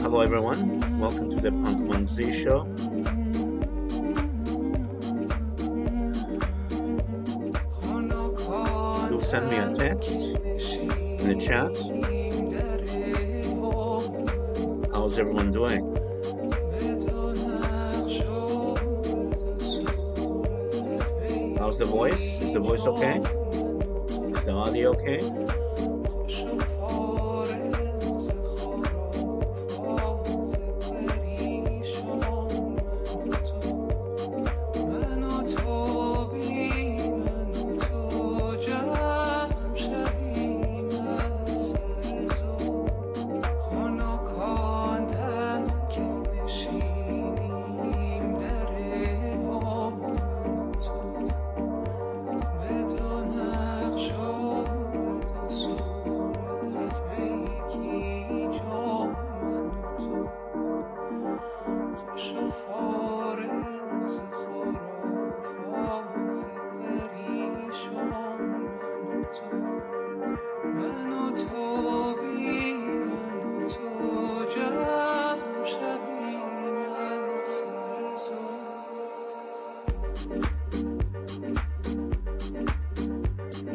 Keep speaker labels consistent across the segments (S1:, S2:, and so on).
S1: Hello everyone, welcome to the Punk Monk Z show. Do send me a text in the chat. How's everyone doing? How's the voice? Is the voice okay? Is the audio okay?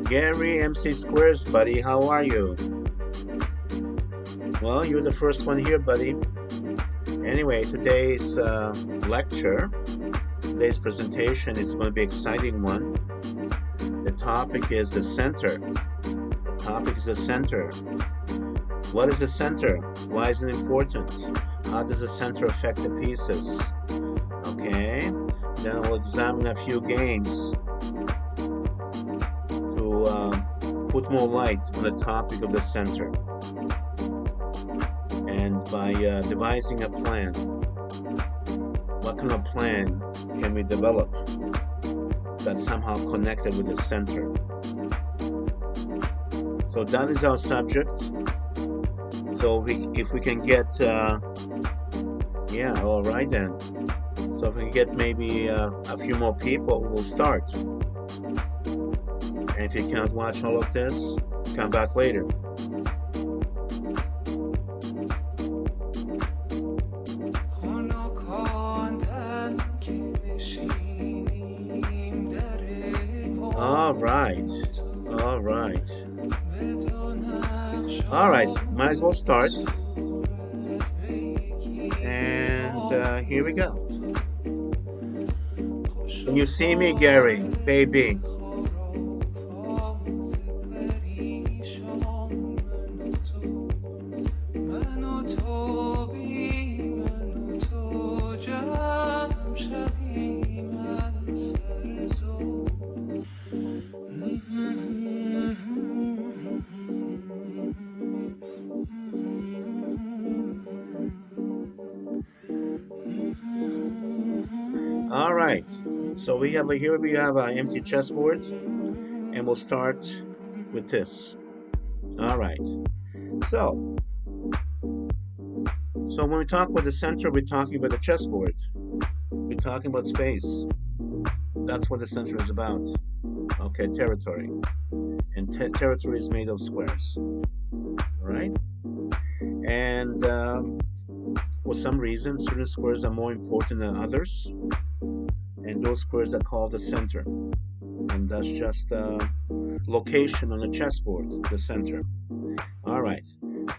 S1: Gary MC Squares, buddy, how are you? Well, you're the first one here, buddy. Anyway, today's lecture, today's presentation is going to be an exciting one. The topic is the center. The topic is the center. What is the center? Why is it important? How does the center affect the pieces? Okay, then we'll examine a few games to put more light on the topic of the center. And by devising a plan, what kind of plan can we develop that's somehow connected with the center? So that is our subject. So if we can get, yeah, all right then. So if we can get maybe a few more people, we'll start. And if you can't watch all of this, come back later. All right, all right. All right, might as well start. And here we go. Can you see me, Gary, baby? All right, so here we have an empty chessboard, and we'll start with this. All right, so when we talk about the center, we're talking about the chessboard. We're talking about space. That's what the center is about. Okay, territory. And territory is made of squares. All right? And for some reason, certain squares are more important than others. And those squares are called the center. And that's just location on the chessboard, the center. All right,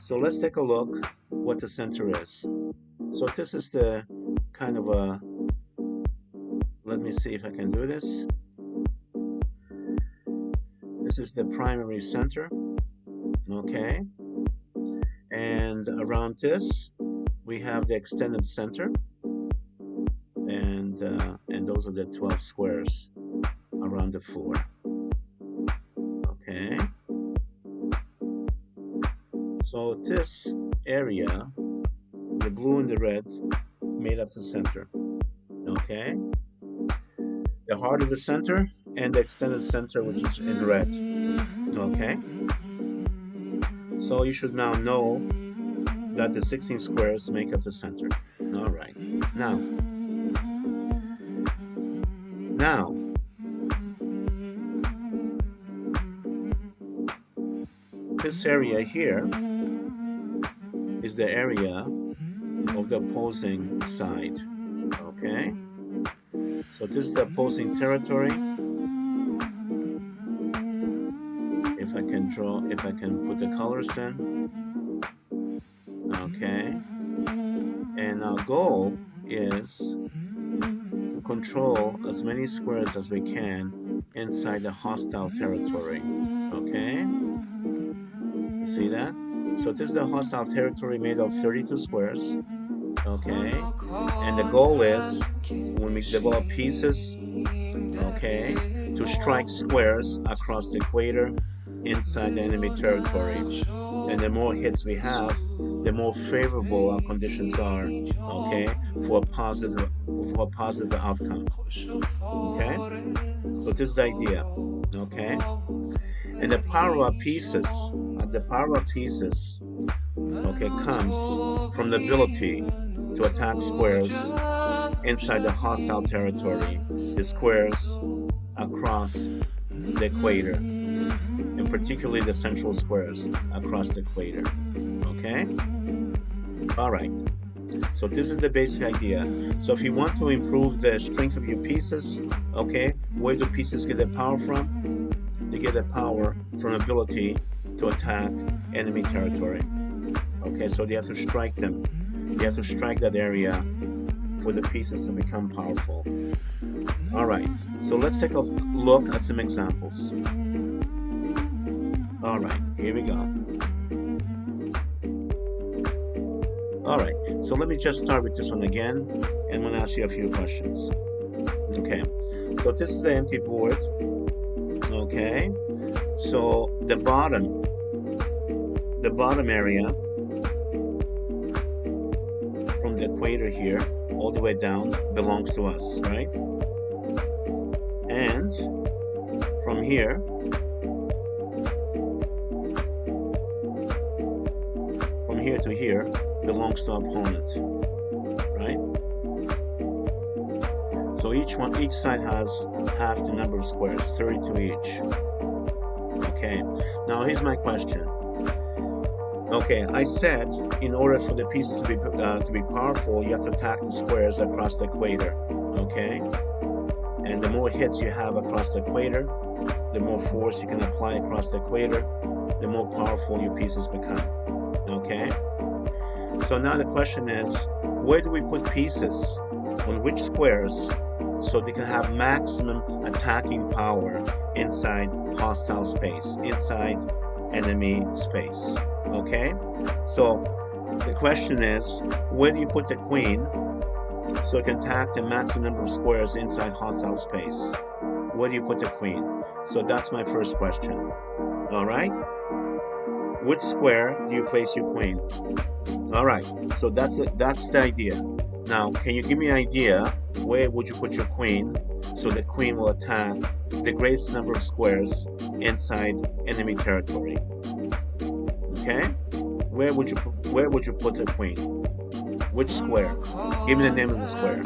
S1: so let's take a look what the center is. So this is the kind of a, let me see if I can do this. This is the primary center, okay? And around this, we have the extended center. And those are the 12 squares around the floor. Okay. So this area, the blue and the red, made up the center. Okay. The heart of the center and the extended center, which is in red. Okay. So you should now know that the 16 squares make up the center. All right. Now, this area here is the area of the opposing side. Okay, so this is the opposing territory. If I can put the colors in. Okay, and our goal is to control as many squares as we can inside the hostile territory. Okay, you see that? So this is the hostile territory made of 32 squares. Okay, and the goal is when we develop pieces, okay, to strike squares across the equator inside the enemy territory. And the more hits we have, the more favorable our conditions are, okay, for a positive outcome. Okay, so this is the idea. Okay, and the power of pieces, okay, comes from the ability to attack squares inside the hostile territory, the squares across the equator, and particularly the central squares across the equator. Okay? All right. So this is the basic idea. So if you want to improve the strength of your pieces, okay, where do pieces get their power from? They get their power from ability to attack enemy territory. Okay, so they have to strike them. They have to strike that area for the pieces to become powerful. All right, so let's take a look at some examples. All right, here we go. All right, so let me just start with this one again, and I'm going to ask you a few questions. Okay, so this is the empty board. Okay, so the bottom area from the equator here all the way down belongs to us, right? And from here to here belongs to our opponent, right? So each side has half the number of squares, 32 each. Okay, now here's my question. Okay, I said in order for the pieces to be powerful, you have to attack the squares across the equator. Okay, and the more hits you have across the equator, the more force you can apply across the equator, the more powerful your pieces become. Okay, so now the question is, where do we put pieces on which squares so they can have maximum attacking power inside hostile space, inside enemy space? Okay, so the question is, where do you put the queen so it can attack the maximum number of squares inside hostile space? Where do you put the queen? So that's my first question. All right, which square do you place your queen? All right, so that's the idea. Now, can you give me an idea where would you put your queen so the queen will attack the greatest number of squares inside enemy territory? Okay, where would you put the queen? Which square? Give me the name of the square.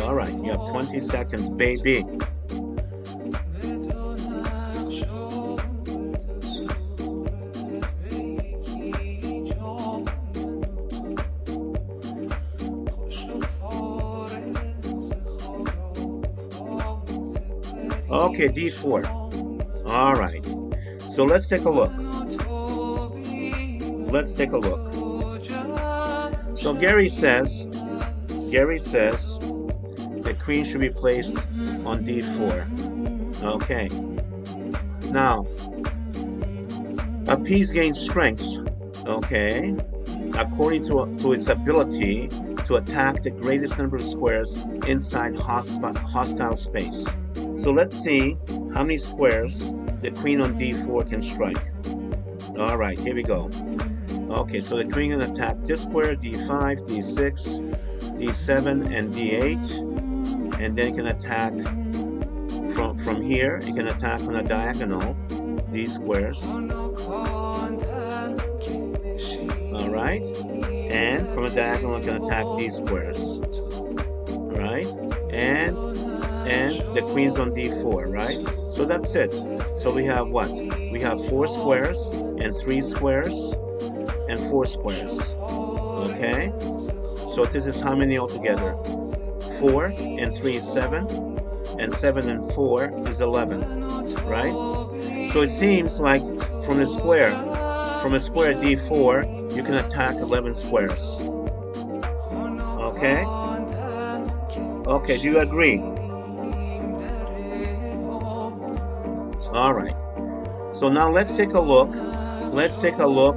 S1: All right, you have 20 seconds, baby. Okay, D4. All right. So let's take a look. So Gary says the queen should be placed on D4. Okay. Now, a piece gains strength, okay, according to its ability to attack the greatest number of squares inside hostile space. So let's see how many squares the queen on D4 can strike. All right, here we go. Okay, so the queen can attack this square, D5, D6, D7, and D8, and then it can attack from here. It can attack on a diagonal these squares. All right, and from a diagonal it can attack these squares. All right, and the queen's on D4, right? So that's it. So we have what? We have 4 squares and 3 squares, and 4 squares. Okay? So this is how many altogether? 4 and 3 is 7, and 7 and 4 is 11, right? So it seems like from a square D4, you can attack 11 squares. Okay? Okay, do you agree? All right. So now let's take a look. Let's take a look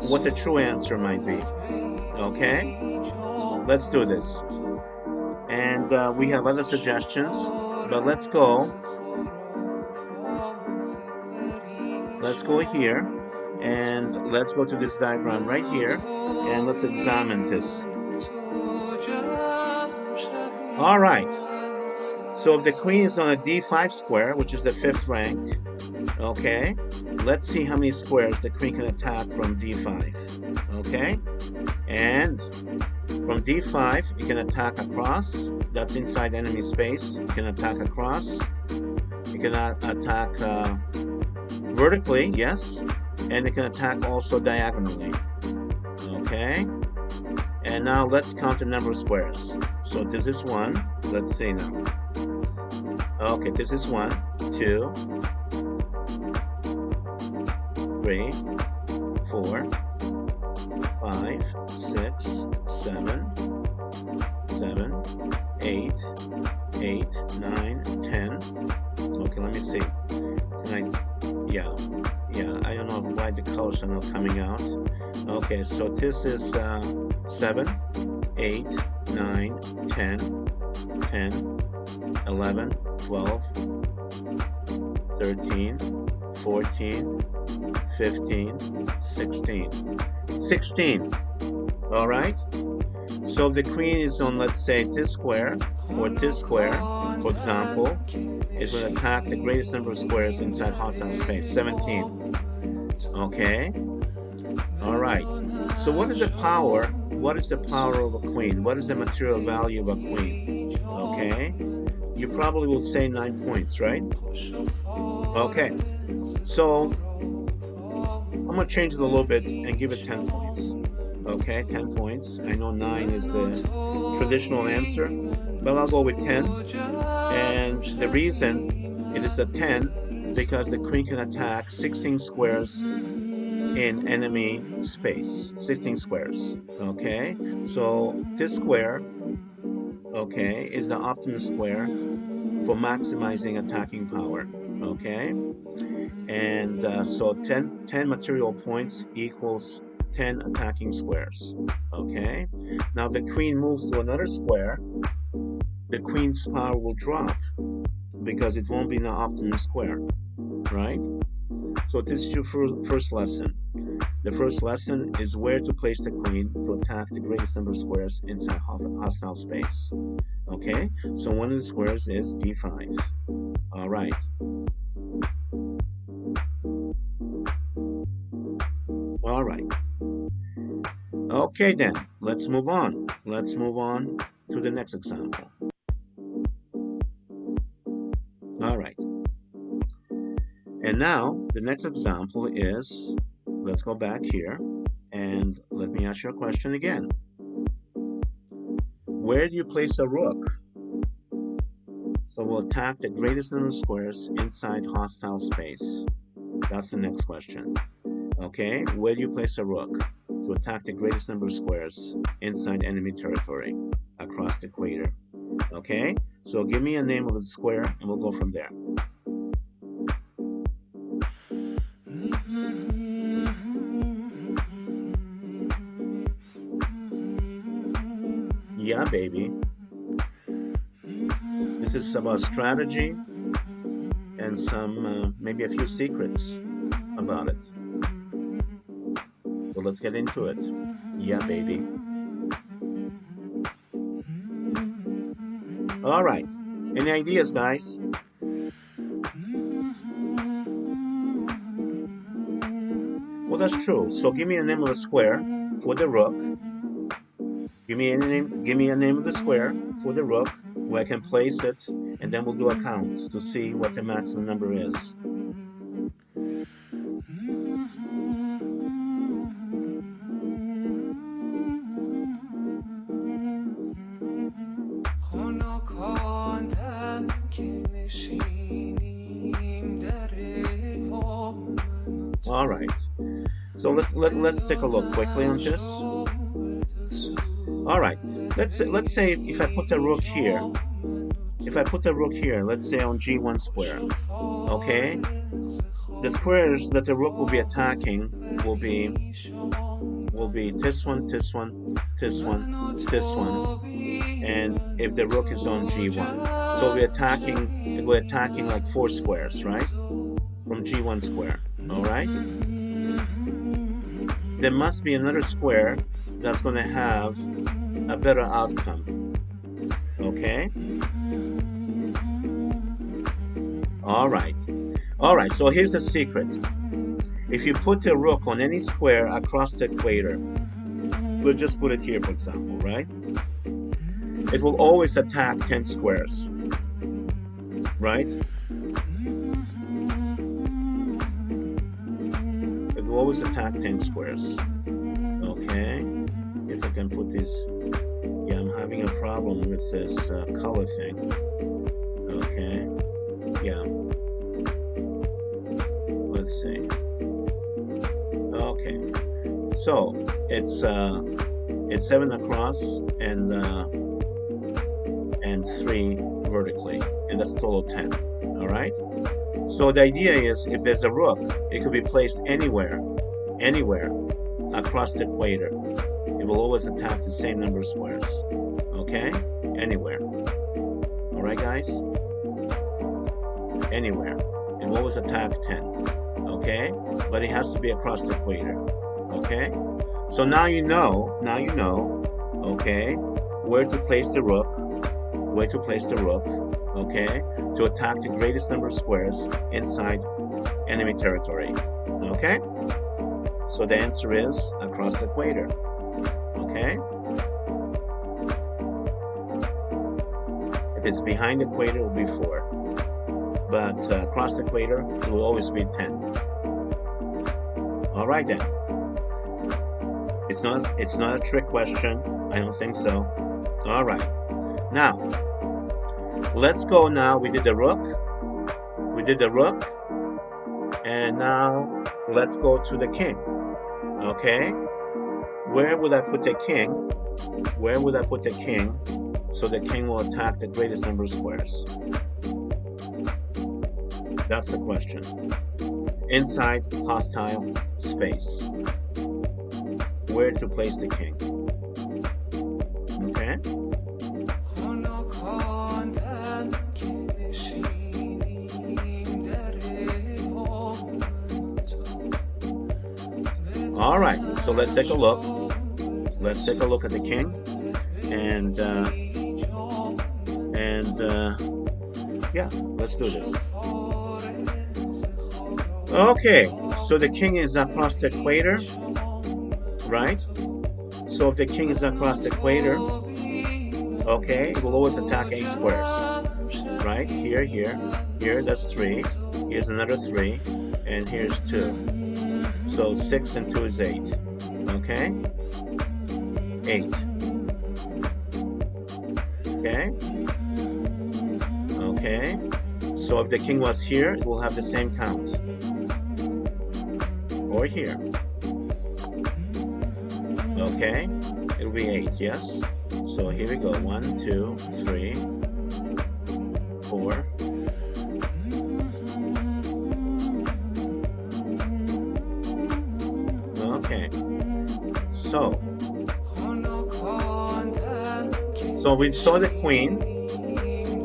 S1: what the true answer might be. Okay? Let's do this. And we have other suggestions, but let's go. Let's go here, and let's go to this diagram right here, and let's examine this. All right. So if the queen is on a d5 square, which is the 5th rank, okay, let's see how many squares the queen can attack from d5. Okay, and from d5, you can attack across. That's inside enemy space. You can attack across. You can attack vertically, yes, and you can attack also diagonally. Okay, and now let's count the number of squares. So this is 1. Let's see now. Okay, this is 1, 2, 3, 4, 5, 6, 7, 8, 9, 10. Okay, let me see. Can I? Yeah. I don't know why the colors are not coming out. Okay, so this is 7, 8, 9, 10, 11, 12, 13, 14, 15, 16. 16. All right. So if the queen is on, let's say, this square or this square, for example, it will attack the greatest number of squares inside hostile space, 17. Okay. All right. So what is the power? What is the power of a queen? What is the material value of a queen? Okay. You probably will say 9 points, right? Okay. So I'm going to change it a little bit and give it 10 points. Okay, 10 points. I know 9 is the traditional answer, but I'll go with 10. And the reason it is a 10 because the queen can attack 16 squares in enemy space. 16 squares. Okay, so this square, okay, is the optimum square for maximizing attacking power. Okay, and so 10 material points equals 10 attacking squares. Okay, now the queen moves to another square, the queen's power will drop because it won't be in the optimum square, right? So this is your first lesson. The first lesson is where to place the queen to attack the greatest number of squares inside hostile space. Okay, so one of the squares is d5. All right. All right. Okay then, let's move on. Let's move on to the next example. All right. And now the next example is, let's go back here and let me ask you a question again. Where do you place a rook? So we'll attack the greatest number of squares inside hostile space. That's the next question. Okay, where do you place a rook to attack the greatest number of squares inside enemy territory across the equator? Okay, so give me a name of the square and we'll go from there. Yeah, baby. This is about strategy and some, maybe a few secrets about it. So let's get into it. Yeah, baby. All right. Any ideas, guys? Well, that's true. So give me a name of a square for the rook. Give me a name of the square for the rook where I can place it, and then we'll do a count to see what the maximum number is. All right. So let's take a look quickly on this. All right. Let's say if I put a rook here, let's say on g1 square, okay, the squares that the rook will be attacking will be this one, this one, this one, this one, and if the rook is on g1, so we're attacking like 4 squares, right, from g1 square. All right. There must be another square that's going to have a better outcome. Okay. All right. So here's the secret. If you put the rook on any square across the equator, we'll just put it here, for example, right? It will always attack 10 squares, right? It will always attack 10 squares. Okay. If I can put this, yeah, I'm having a problem with this color thing. Okay. Yeah. Let's see. Okay. So it's 7 across and 3 vertically, and that's a total of 10. All right. So the idea is, if there's a rook, it could be placed anywhere across the equator. It will always attack the same number of squares. Okay? Anywhere. All right, guys? Anywhere. It will always attack 10. Okay? But it has to be across the equator. Okay? So now you know, okay, where to place the rook, okay, to attack the greatest number of squares inside enemy territory. Okay? So the answer is across the equator. Okay? If it's behind the equator, it will be 4. But across the equator, it will always be 10. All right then. It's not a trick question. I don't think so. All right. Now, let's go now. We did the rook. And now let's go to the king. Okay? Where would I put the king? So the king will attack the greatest number of squares. That's the question. Inside hostile space. Where to place the king? Okay? All right, so let's take a look. Let's take a look at the king, and yeah, let's do this. Okay, so the king is across the equator, right? So if the king is across the equator, okay, it will always attack 8 squares, right? Here, that's 3. Here's another 3, and here's 2. So 6 and 2 is 8. Okay? 8. Okay? Okay. So if the king was here, it will have the same count. Or here. Okay? It will be 8, yes? So here we go. 1, 2, 3, 4. Okay. So we saw the queen.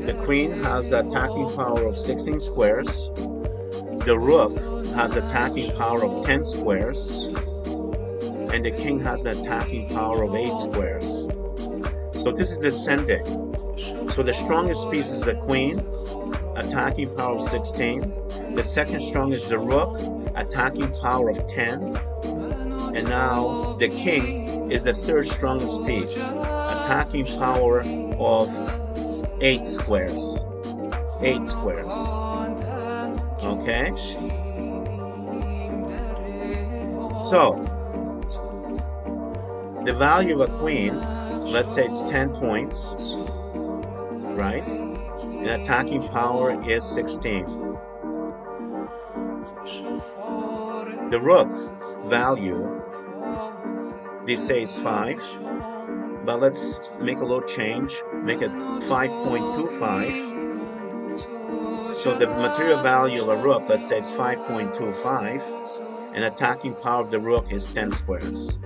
S1: The queen has an attacking power of 16 squares. The rook has an attacking power of 10 squares. And the king has an attacking power of 8 squares. So this is descending. So the strongest piece is the queen, attacking power of 16. The second strongest is the rook, attacking power of 10. And now the king is the third strongest piece, attacking power of 8 squares. 8 squares. Okay? So, the value of a queen, let's say it's 10 points, right? And attacking power is 16. The rook value, they say is 5, but let's make a little change, make it 5.25. So the material value of a rook, let's say it's 5.25, and attacking power of the rook is 10 squares.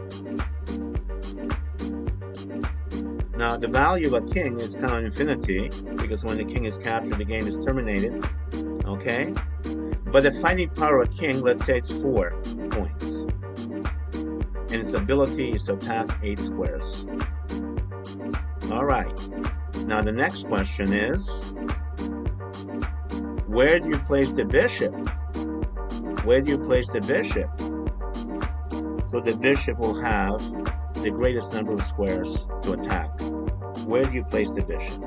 S1: Now the value of a king is kind of infinity, because when the king is captured, the game is terminated. Okay? But the fighting power of a king, let's say it's 4 points. And its ability is to attack 8 squares. Alright. Now the next question is, where do you place the bishop? Where do you place the bishop? So the bishop will have the greatest number of squares to attack. Where do you place the bishop?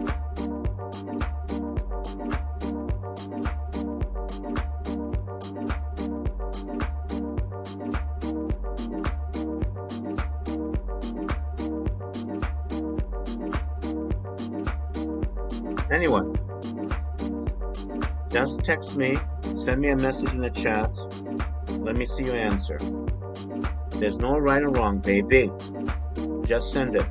S1: Anyone? Just text me, send me a message in the chat. Let me see your answer. There's no right or wrong, baby. Just send it.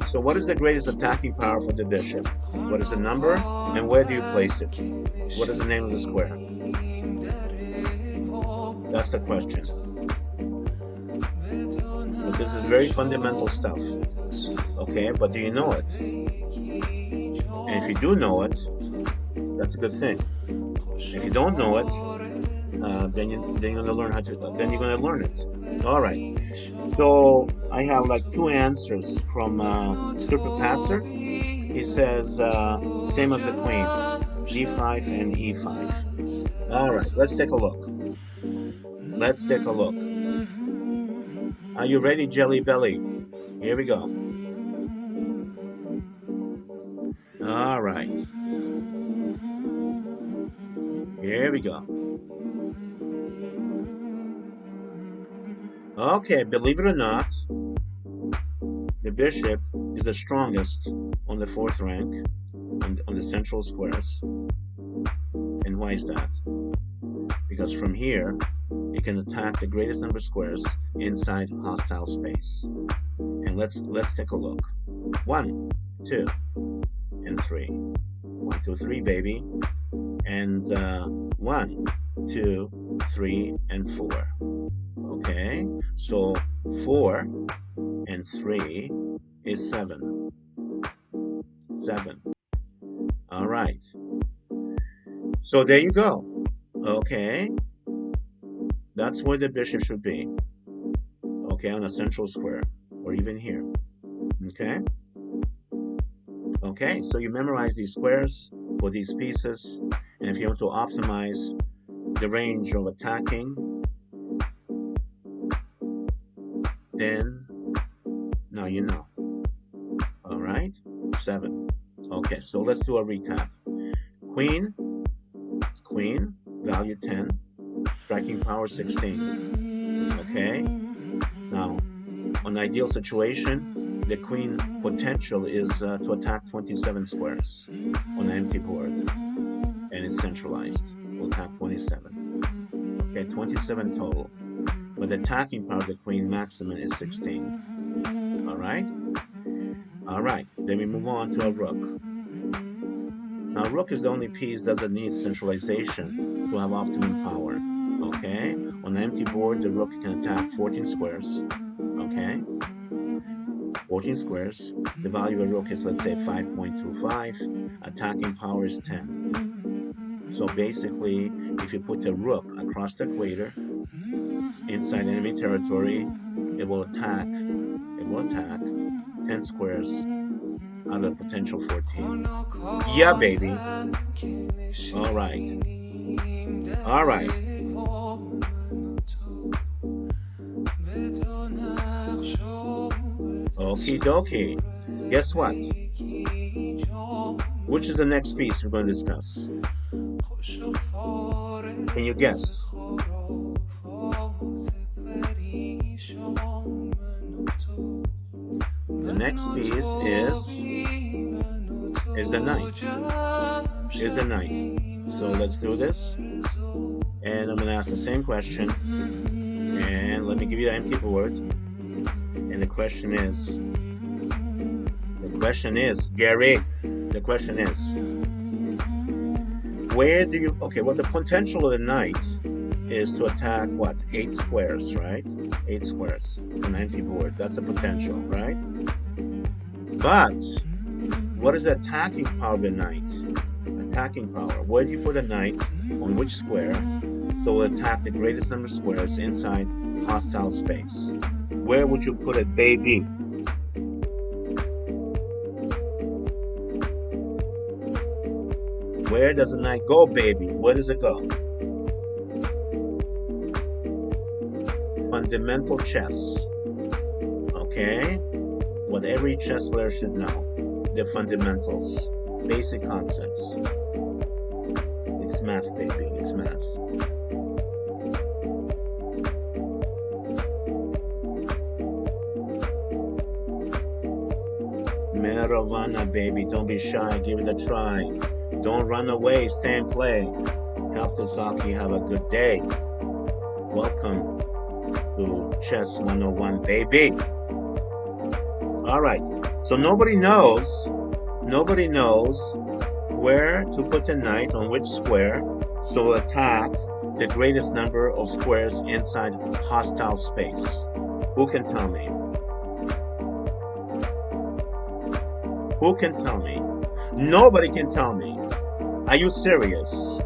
S1: So what is the greatest attacking power for the bishop? What is the number, and where do you place it? What is the name of the square? That's the question. But this is very fundamental stuff. Okay, but do you know it? And if you do know it, that's a good thing. If you don't know it, then you're gonna learn how to. Then you're gonna learn it. All right. So I have like 2 answers from Super Patzer. He says same as the queen, d5 and e5. All right. Let's take a look. Let's take a look. Are you ready, Jelly Belly? Here we go. All right. Here we go. Okay, believe it or not, the bishop is the strongest on the 4th rank, on the central squares. And why is that? Because from here, you can attack the greatest number of squares inside hostile space. And let's take a look. 1, 2, and 3. 1, 2, 3, baby. And 1, 2, 3, and 4. Okay, so 4 and 3 is 7. 7. All right. So there you go. Okay. That's where the bishop should be. Okay, on a central square, or even here. Okay. Okay, so you memorize these squares for these pieces, and if you want to optimize the range of attacking, then now you know. All right, 7. Okay, so let's do a recap. Queen, value 10, striking power 16. Okay, now on ideal situation, the queen potential is to attack 27 squares on an empty board, and it's centralized. We'll attack 27. Okay, 27 total. But the attacking power of the queen maximum is 16. All right? All right, then we move on to a rook. Now, rook is the only piece that doesn't need centralization to have optimum power. Okay? On an empty board, the rook can attack 14 squares. Okay? 14 squares. The value of a rook is, let's say, 5.25. Attacking power is 10. So basically, if you put the rook across the equator, inside enemy territory, it will attack 10 squares out of potential 14. Yeah, baby. All right. All right. Okie dokie. Guess what? Which is the next piece we're going to discuss? Can you guess? The next piece is is the knight. Is the knight. So let's do this. And I'm going to ask the same question. And let me give you the empty board. And the question is, Gary, the question is, where do you, okay, well, the potential of the knight is to attack what? 8 squares, right? 8 squares, an empty board. That's the potential, right? But what is the attacking power of the knight? Attacking power. Where do you put a knight on which square so it will attack the greatest number of squares inside hostile space? Where would you put it, baby? Where does the knight go, baby? Where does it go? Fundamental chess. Okay? What every chess player should know. The fundamentals. Basic concepts. It's math, baby. It's math. Maravana, baby. Don't be shy. Give it a try. Don't run away. Stay and play. Help the Zaki have a good day. Welcome to Chess 101, baby. All right. So nobody knows where to put the knight on which square so attack the greatest number of squares inside hostile space. Who can tell me? Who can tell me? Nobody can tell me. Are you serious?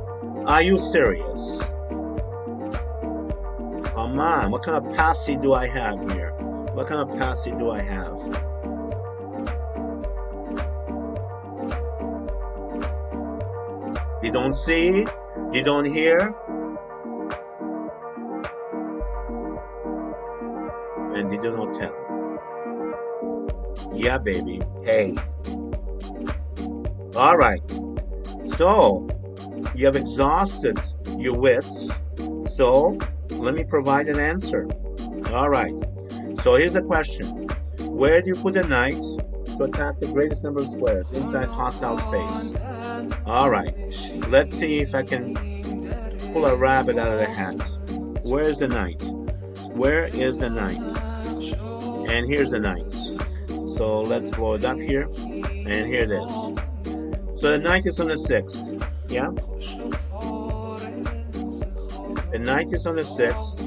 S1: Are you serious? Come on, what kind of passy do I have here? What kind of passy do I have? You don't see? You don't hear? And you do not tell. Yeah, baby. Hey. All right. So, you have exhausted your wits. So, let me provide an answer. All right. So, here's the question. Where do you put a knight to attack the greatest number of squares inside hostile space? All right. Let's see if I can pull a rabbit out of the hat. Where is the knight? Where is the knight? And here's the knight. So let's blow it up here. And here it is. So the knight is on the 6th. Yeah? The knight is on the 6th.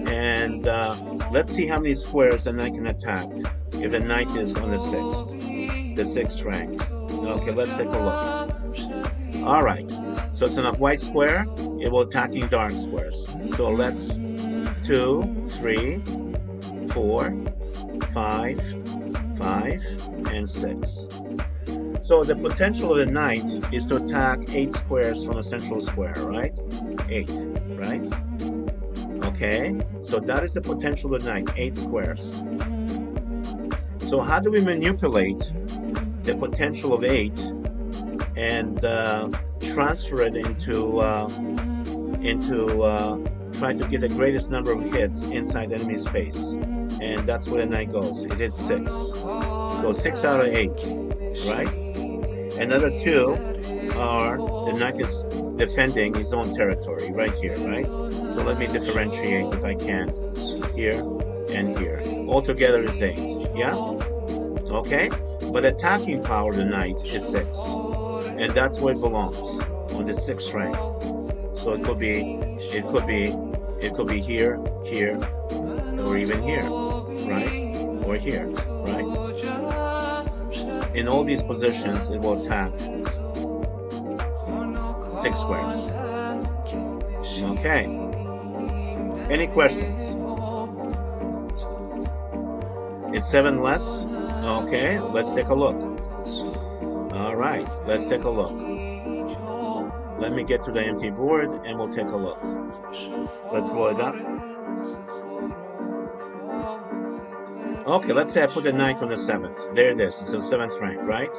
S1: And let's see how many squares the knight can attack if the knight is on the 6th. The 6th rank. Okay, let's take a look. Alright, so it's on a white square, it will attacking dark squares. So let's 2, 3, 4, 5, 5, and 6. So the potential of the knight is to attack 8 squares from a central square, right? 8, right? Okay, so that is the potential of the knight, 8 squares. So how do we manipulate the potential of 8 and transfer it into trying to get the greatest number of hits inside enemy space? And that's where the knight goes. It hits 6. So 6 out of 8, right? Another 2 are the knight is defending his own territory right here, right? So let me differentiate if I can. Here and here. Altogether is 8. Yeah? Okay? But attacking power of the knight is 6. And that's where it belongs, on the 6th rank. So it could be here, here, or even here, right? Or here, right? In all these positions, it will attack 6 squares. Okay. Any questions? It's 7 less? Okay, let's take a look. All right, let's take a look. Let me get to the empty board and we'll take a look. Let's blow it up. Okay, let's say I put the knight on the 7th. There it is. It's the 7th rank, right?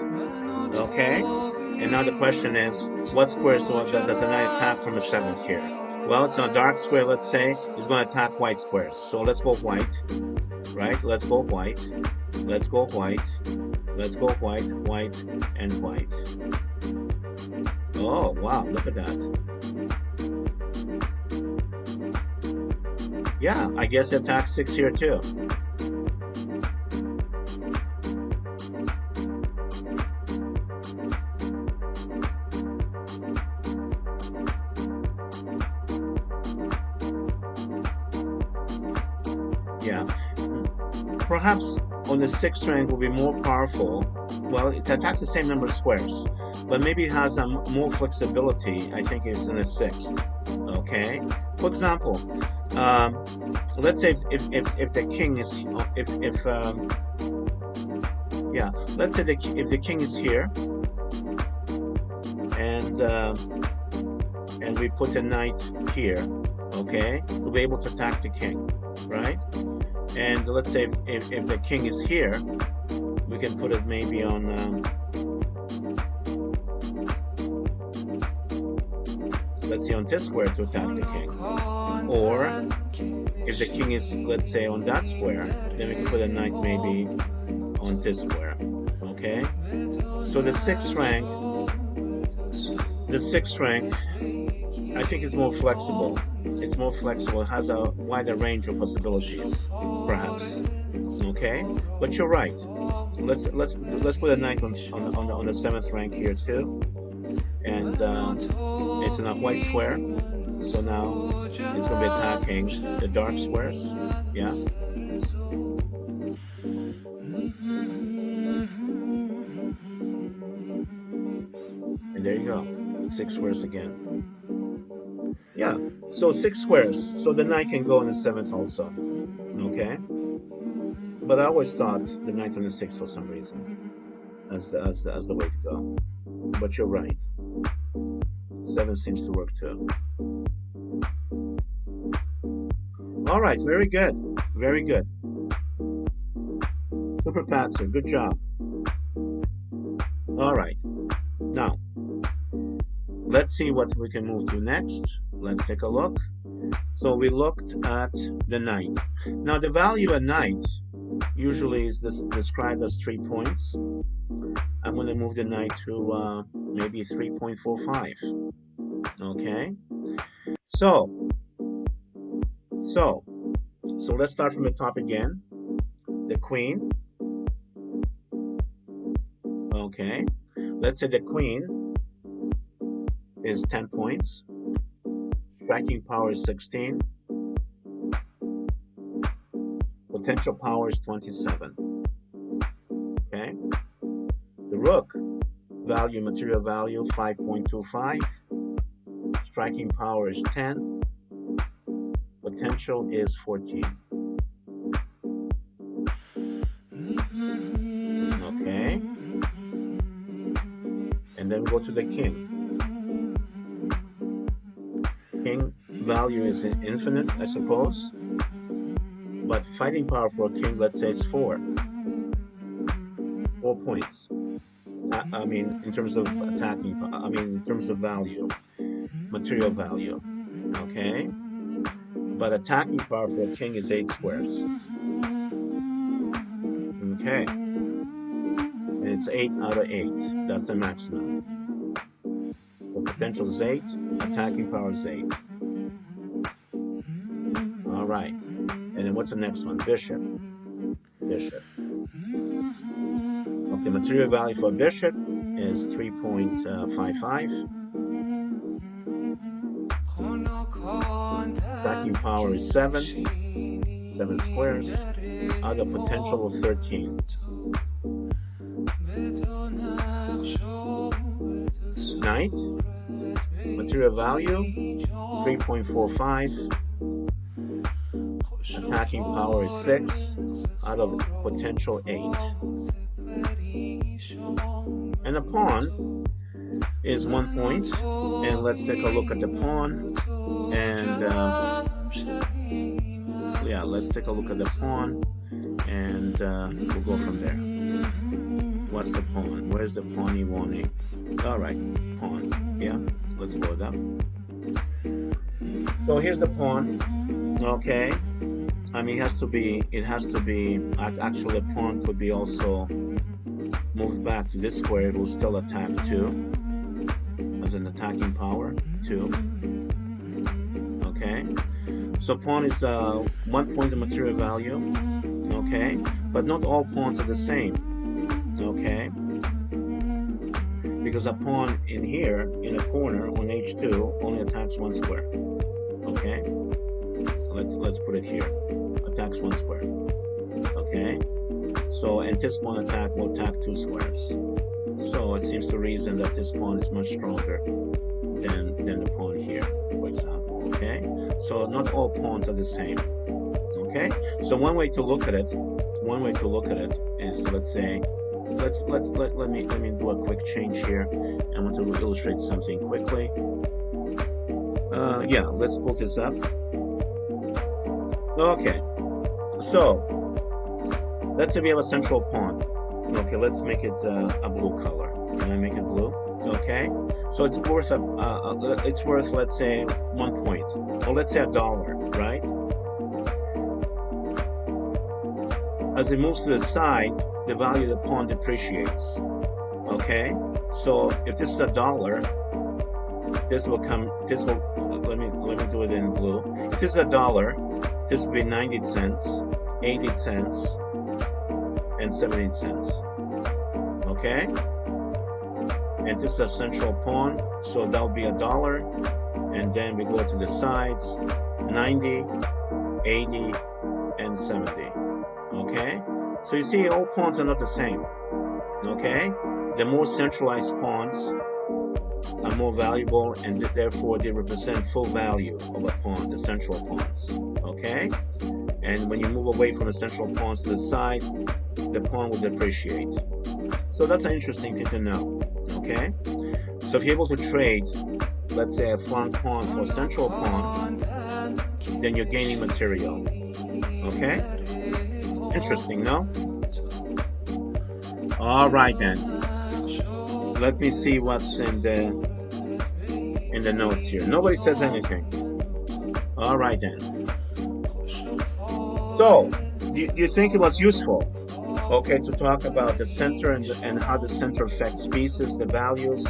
S1: Okay. And now the question is, what squares does the knight attack from the 7th here? Well, it's on a dark square, let's say. It's going to attack white squares. So let's go white. Right? Let's go white. Let's go white. Let's go white, white, and white. Oh, wow, look at that. Yeah, I guess it attacks 6 here too. Yeah, perhaps on the 6th rank will be more powerful. Well, it attacks the same number of squares, but maybe it has more flexibility. I think it's in the 6th. Okay, for example, let's say if the king is yeah, let's say if the king is here, and we put a knight here, okay, we'll be able to attack the king, right? And let's say if the king is here, we can put it maybe on let's say on this square to attack the king. Or if the king is, let's say, on that square, then we can put a knight maybe on this square. Okay? So the 6th rank, I think is more flexible. It's more flexible. It has a wider range of possibilities, perhaps. Okay? But you're right. Let's put a knight on the 7th rank here too. And it's in a white square. So now it's going to be attacking the dark squares. Yeah. And there you go. 6 squares again. Yeah. So 6 squares. So the knight can go on the 7th also. Okay. But I always thought the knight on the 6th for some reason as the way to go. But you're right. 7 seems to work too. All right, very good, very good. Super Patzer, good job. All right, now let's see what we can move to next. Let's take a look. So we looked at the knight. Now the value of knight usually is described as 3 points. I'm going to move the knight to maybe 3.45. Okay, so let's start from the top again. The queen. Okay, let's say the queen is 10 points. Striking power is 16. Potential power is 27. Okay, the rook value, material value 5.25. Striking power is 10. Potential is 14. Okay. And then we go to the king. King value is infinite, I suppose. But fighting power for a king, let's say, is 4. 4 points. I mean, in terms of attacking, in terms of value, material value. Okay. But attacking power for a king is 8 squares. Okay. And it's 8 out of 8. That's the maximum. The potential is 8. Attacking power is 8. All right. And then what's the next one? Bishop. Bishop. Okay, material value for a bishop is 3.55. Attacking power is 7. 7 squares. Other potential of 13. Knight. Material value 3.45. Attacking power is 6. Out of potential 8. And a pawn is 1 point. And let's take a look at the pawn. And yeah, let's take a look at the pawn, and we'll go from there. What's the pawn? Where's the pawny wanting? All right, pawn. Yeah, let's load up. So here's the pawn. Okay, I mean, it has to be. Actually, the pawn could be also moves back to this square, it will still attack 2 as an attacking power, 2. Okay, so pawn is 1 point of material value. Okay, but not all pawns are the same. Okay, because a pawn in here in a corner on h2 only attacks 1 square. Okay, let's put it here, attacks 1 square. Okay, so and this pawn attack will attack 2 squares. So it seems to reason that this pawn is much stronger than the pawn here, for example. Okay, so not all pawns are the same. Okay, so one way to look at it is, let's say, let me do a quick change here. I want to illustrate something quickly. Yeah, let's pull this up. Okay, so let's say we have a central pawn. Okay, let's make it a blue color. Can I make it blue? Okay, so it's worth let's say 1 point, or let's say $1, right? As it moves to the side, the value of the pawn depreciates. Okay, so if this is $1, this will let me do it in blue. If this is $1, this will be 90 cents, 80 cents, and 17 cents. Okay, and this is a central pawn, so that will be $1, and then we go to the sides, 90, 80, and 70. Okay, so you see all pawns are not the same. Okay, the more centralized pawns are more valuable, and therefore they represent full value of a pawn, the central pawns. Okay, and when you move away from the central pawns to the side, the pawn will depreciate. So that's an interesting thing to know. Okay, so if you're able to trade, let's say, a flank pawn for a central pawn, then you're gaining material. Okay, interesting, no? All right then. Let me see what's in the notes here. Nobody says anything. All right then. So, you think it was useful, okay, to talk about the center and how the center affects pieces, the values,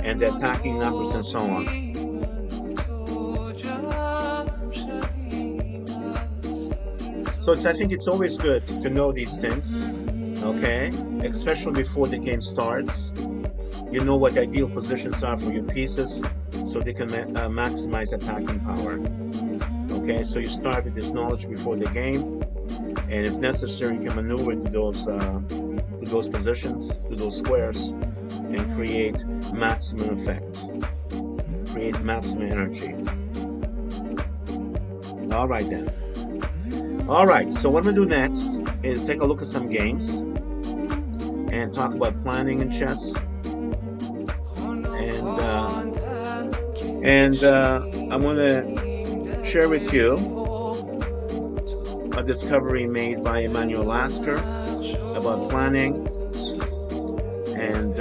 S1: and the attacking numbers, and so on? So I think it's always good to know these things, okay, especially before the game starts. You know what the ideal positions are for your pieces, so they can maximize attacking power. Okay, so you start with this knowledge before the game, and if necessary, you can maneuver to those positions, to those squares, and create maximum effect, create maximum energy. All right then. All right, so what I'm gonna do next is take a look at some games and talk about planning in chess. And I'm going to share with you a discovery made by Emanuel Lasker about planning, and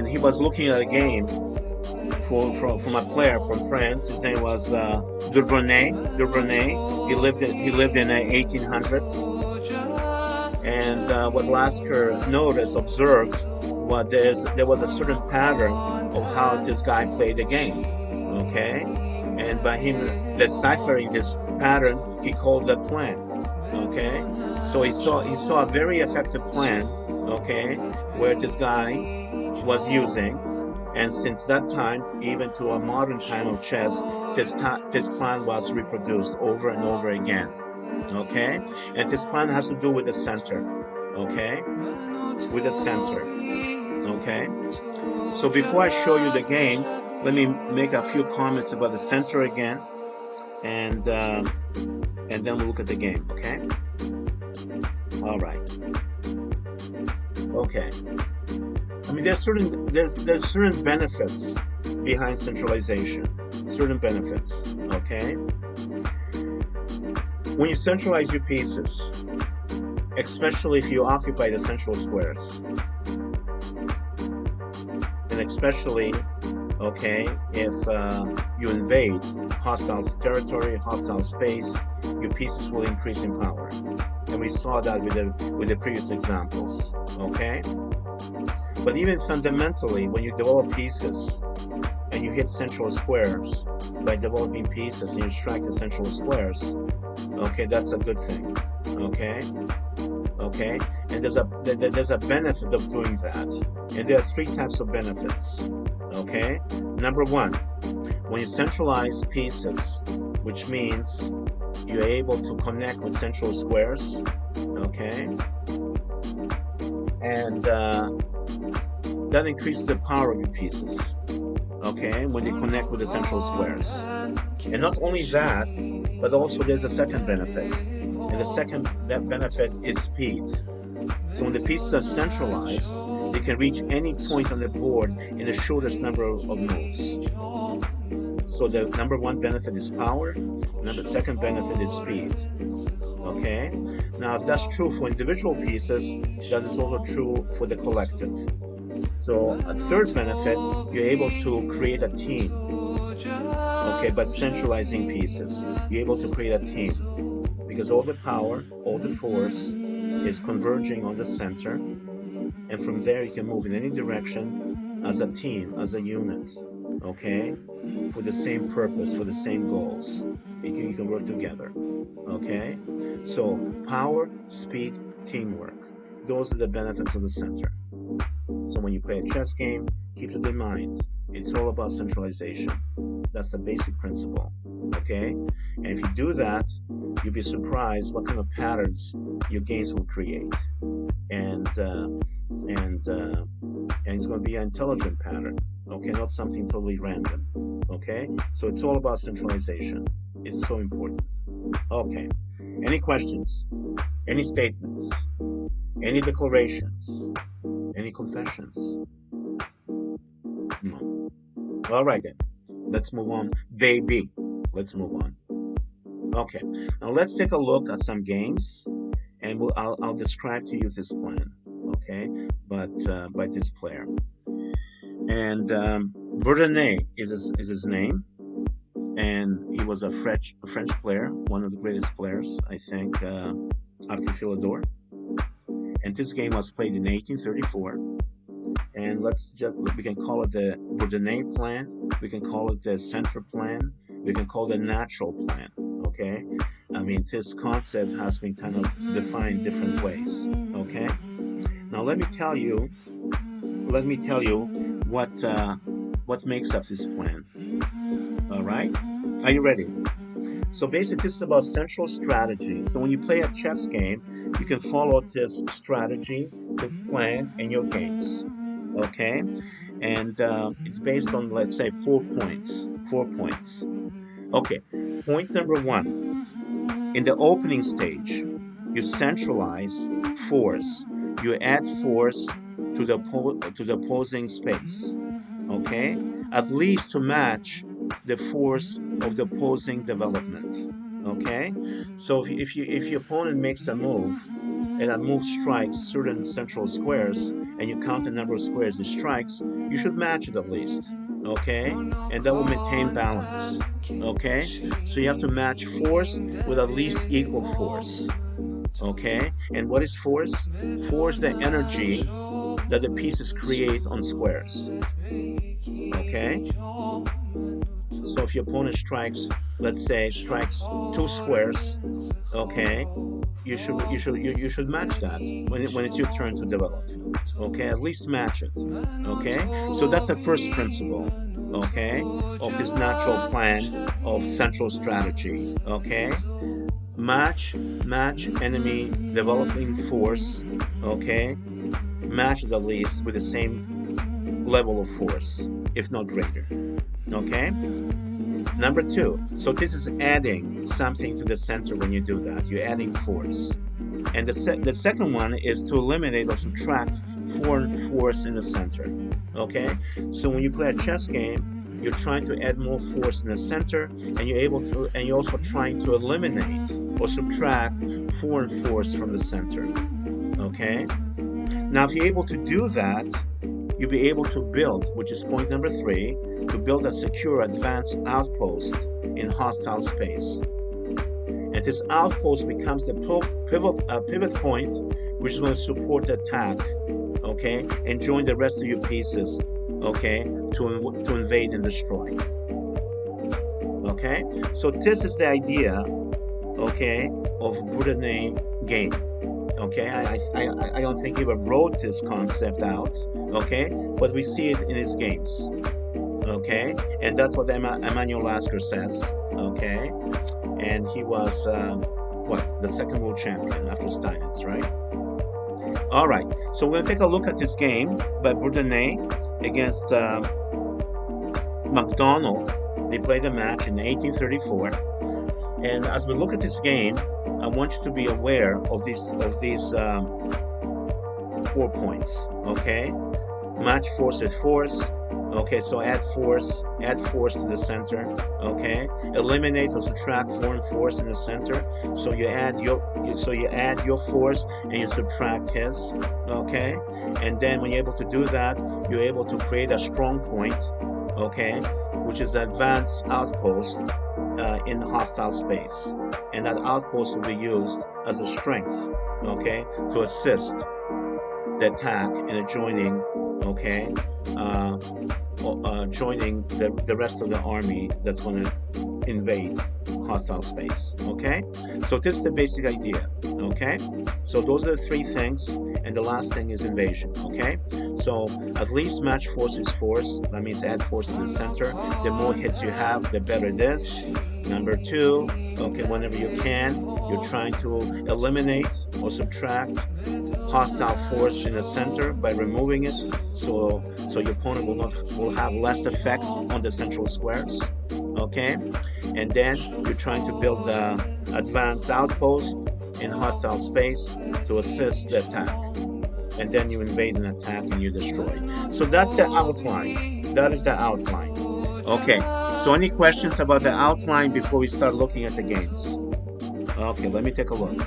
S1: he was looking at a game from a player from France. His name was Durbonnais. He lived in the 1800s. And what Lasker observed, there was a certain pattern of how this guy played the game. Okay, and by him deciphering this pattern, he called it a plan. Okay, so he saw a very effective plan. Okay, where this guy was using, and since that time, even to a modern time of chess, this plan was reproduced over and over again. Okay, and this plan has to do with the center. Okay, with the center. Okay, so before I show you the game, let me make a few comments about the center again, and then we'll look at the game. Okay. All right. Okay. I mean, there's certain benefits behind centralization. Certain benefits. Okay. When you centralize your pieces, especially if you occupy the central squares, and especially Okay, if you invade hostile territory, hostile space, your pieces will increase in power, and we saw that with the previous examples. Okay, but even fundamentally, when you develop pieces and you hit central squares by developing pieces and you strike the central squares, okay, that's a good thing. Okay, and there's a benefit of doing that, and there are three types of benefits. Okay, number one, when you centralize pieces, which means you're able to connect with central squares. Okay, and that increases the power of your pieces. Okay, when they connect with the central squares, and not only that, but also there's a second benefit, and the second that benefit is speed. So when the pieces are centralized, they can reach any point on the board in the shortest number of moves. So the number one benefit is power, the second benefit is speed. Okay, now if that's true for individual pieces, that is also true for the collective. So a third benefit, you're able to create a team. Okay, by centralizing pieces, you're able to create a team because all the power, all the force is converging on the center, and from there you can move in any direction as a team, as a unit. Okay, for the same purpose, for the same goals. You can work together. Okay, so power, speed, teamwork. Those are the benefits of the center. So when you play a chess game, keep it in mind. It's all about centralization. That's the basic principle. Okay, and if you do that, you'll be surprised what kind of patterns your games will create, and it's going to be an intelligent pattern. Okay, not something totally random. Okay, so it's all about centralization. It's so important. Okay, any questions? Any statements? Any declarations? Any confessions? No. All right then. Let's move on. Baby. Let's move on. Okay. Now let's take a look at some games, and I'll describe to you this plan. Okay, but by this player. And Bourdonnais is his name, and he was a French player, one of the greatest players, I think, after Philidor. And this game was played in 1834. And we can call it the Bourdonnais plan, we can call it the center plan, we can call it the natural plan. Okay, I mean, this concept has been kind of defined different ways. Okay, now let me tell you what makes up this plan. All right, are you ready? So basically, this is about central strategy. So when you play a chess game, you can follow this strategy, this plan, in your games. Okay, and it's based on, let's say, 4 points. 4 points. Okay, point number one. In the opening stage, you centralize force. You add force to the opposing space. Okay, at least to match the force of the opposing development. Okay, so if your opponent makes a move, and that move strikes certain central squares, and you count the number of squares it strikes, you should match it at least. Okay, and that will maintain balance. Okay, so you have to match force with at least equal force. Okay, and what is force? Force the energy that the pieces create on squares. Okay, so if your opponent strikes, let's say, strikes 2 squares, okay, you should match that when it's your turn to develop. Okay, at least match it. Okay, so that's the first principle. Okay, of this natural plan of central strategy. Okay, match enemy developing force. Okay, match it at least with the same level of force, if not greater. Okay, number 2, so this is adding something to the center. When you do that, you're adding force. And the second one is to eliminate or subtract foreign force in the center. Okay, so when you play a chess game, you're trying to add more force in the center, and you're also trying to eliminate or subtract foreign force from the center. Okay, now if you're able to do that, you'll be able to build, which is point number 3, to build a secure advanced outpost in hostile space. And this outpost becomes the pivot point, which is going to support the attack, okay, and join the rest of your pieces, okay, to invade and destroy. Okay, so this is the idea, okay, of Bourdonnais game. Okay, I don't think he ever wrote this concept out, okay, but we see it in his games, okay, and that's what Emanuel Lasker says, okay, and he was the second world champion after Steinitz, right? All right, so we're gonna take a look at this game by Bourdonnais against McDonald. They played a match in 1834, and as we look at this game, I want you to be aware of these 4 points. Okay, match force with force. Okay, so add force to the center. Okay, eliminate or subtract foreign force in the center. So you add your force and you subtract his. Okay, and then when you're able to do that, you're able to create a strong point. Okay, which is an advanced outpost in the hostile space, and that outpost will be used as a strength, okay, to assist the attack and adjoining, okay, joining the rest of the army that's going to invade hostile space. Okay, so this is the basic idea. Okay, so those are the 3 things, and the last thing is invasion. Okay, so at least match force is force. That means add force to the center. The more hits you have, the better it is. Number 2, okay, whenever you can, you're trying to eliminate or subtract hostile force in the center by removing it, so your opponent will have less effect on the central squares. Okay, and then you're trying to build the advanced outpost in hostile space to assist the attack, and then you invade and attack and you destroy. So that's the outline. That is the outline. Okay, so any questions about the outline before we start looking at the games? Okay, let me take a look.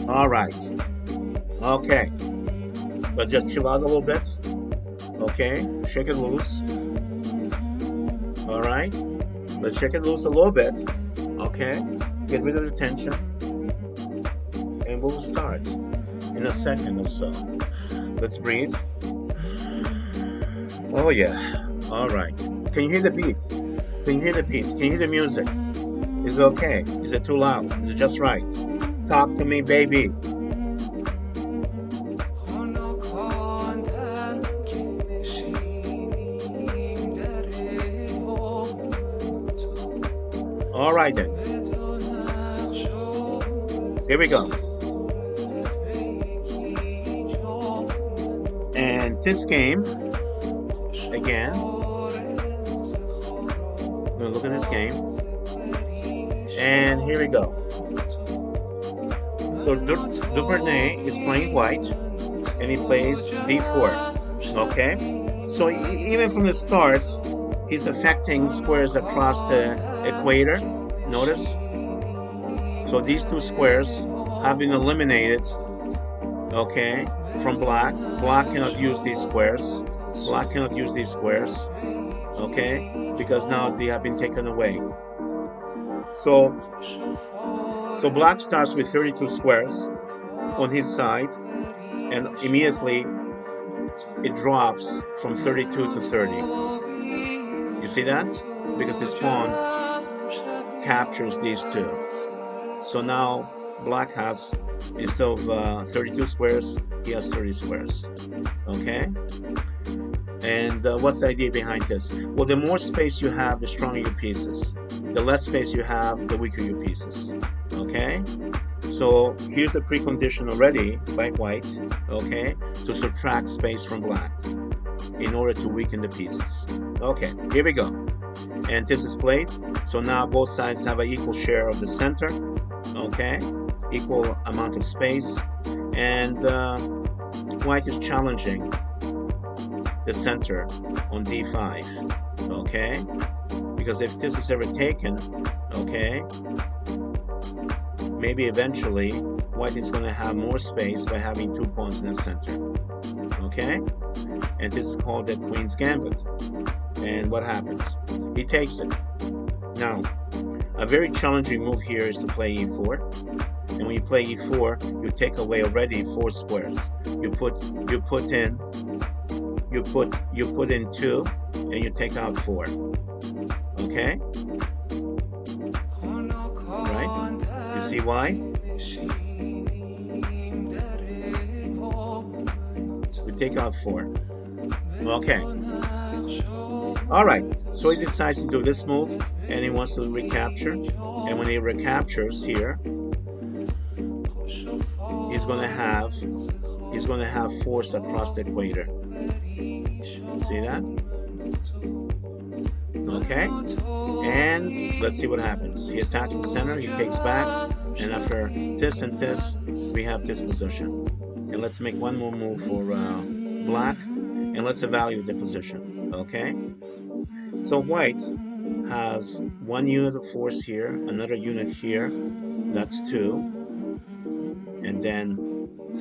S1: All right. Okay, but just chill out a little bit. Okay, shake it loose. All right, let's shake it loose a little bit. Okay, get rid of the tension, and we'll start in a second or so. Let's breathe. Oh yeah. All right. Can you hear the beat? Can you hear the beat? Can you hear the music? Is it okay? Is it too loud? Is it just right? Talk to me, baby. All right then. Here we go. And this game, again, we're gonna look at this game. And here we go. So Bourdonnais is playing white, and he plays d4. Okay, so even from the start, he's affecting squares across the equator. Notice. So these 2 squares have been eliminated. Okay, from black. Black cannot use these squares. Black cannot use these squares. Okay, because now they have been taken away. So black starts with 32 squares on his side, and immediately it drops from 32 to 30. You see that? Because this pawn captures these 2. So now black has, instead of 32 squares, he has 30 squares. Okay? And what's the idea behind this? Well, the more space you have, the stronger your pieces. The less space you have, the weaker your pieces. Okay? So here's the precondition already by white, okay, to subtract space from black in order to weaken the pieces. Okay, here we go. And this is played. So now both sides have an equal share of the center, okay, equal amount of space, and white is challenging the center on d5, okay, because if this is ever taken, okay, maybe eventually white is going to have more space by having 2 pawns in the center. okay? And this is called the Queen's Gambit. And what happens? He takes it. Now, a very challenging move here is to play e4. And when you play e4, you take away already 4 squares. You put in 2, and you take out 4. Okay? Right? You see why? We take out 4. Okay. All right. So he decides to do this move, and he wants to recapture. And when he recaptures here, he's going to have force across the equator. See that? Okay. And let's see what happens. He attacks the center. He takes back, and after this and this, we have this position. And let's make one more move for black, and let's evaluate the position. Okay. So white has 1 unit of force here, another unit here, that's 2, and then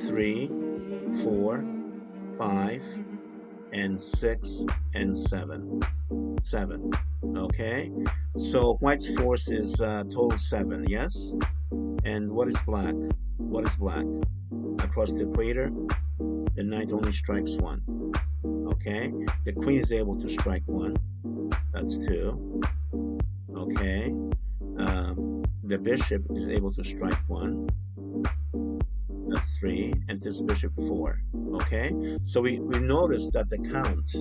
S1: 3, 4, 5, and 6, and 7. 7. Okay, so white's force is total 7, yes? And what is black? What is black? Across the equator, the knight only strikes 1. Okay, the queen is able to strike 1. That's 2. Okay, the bishop is able to strike 1. That's 3, and this bishop 4. Okay, so we notice that the count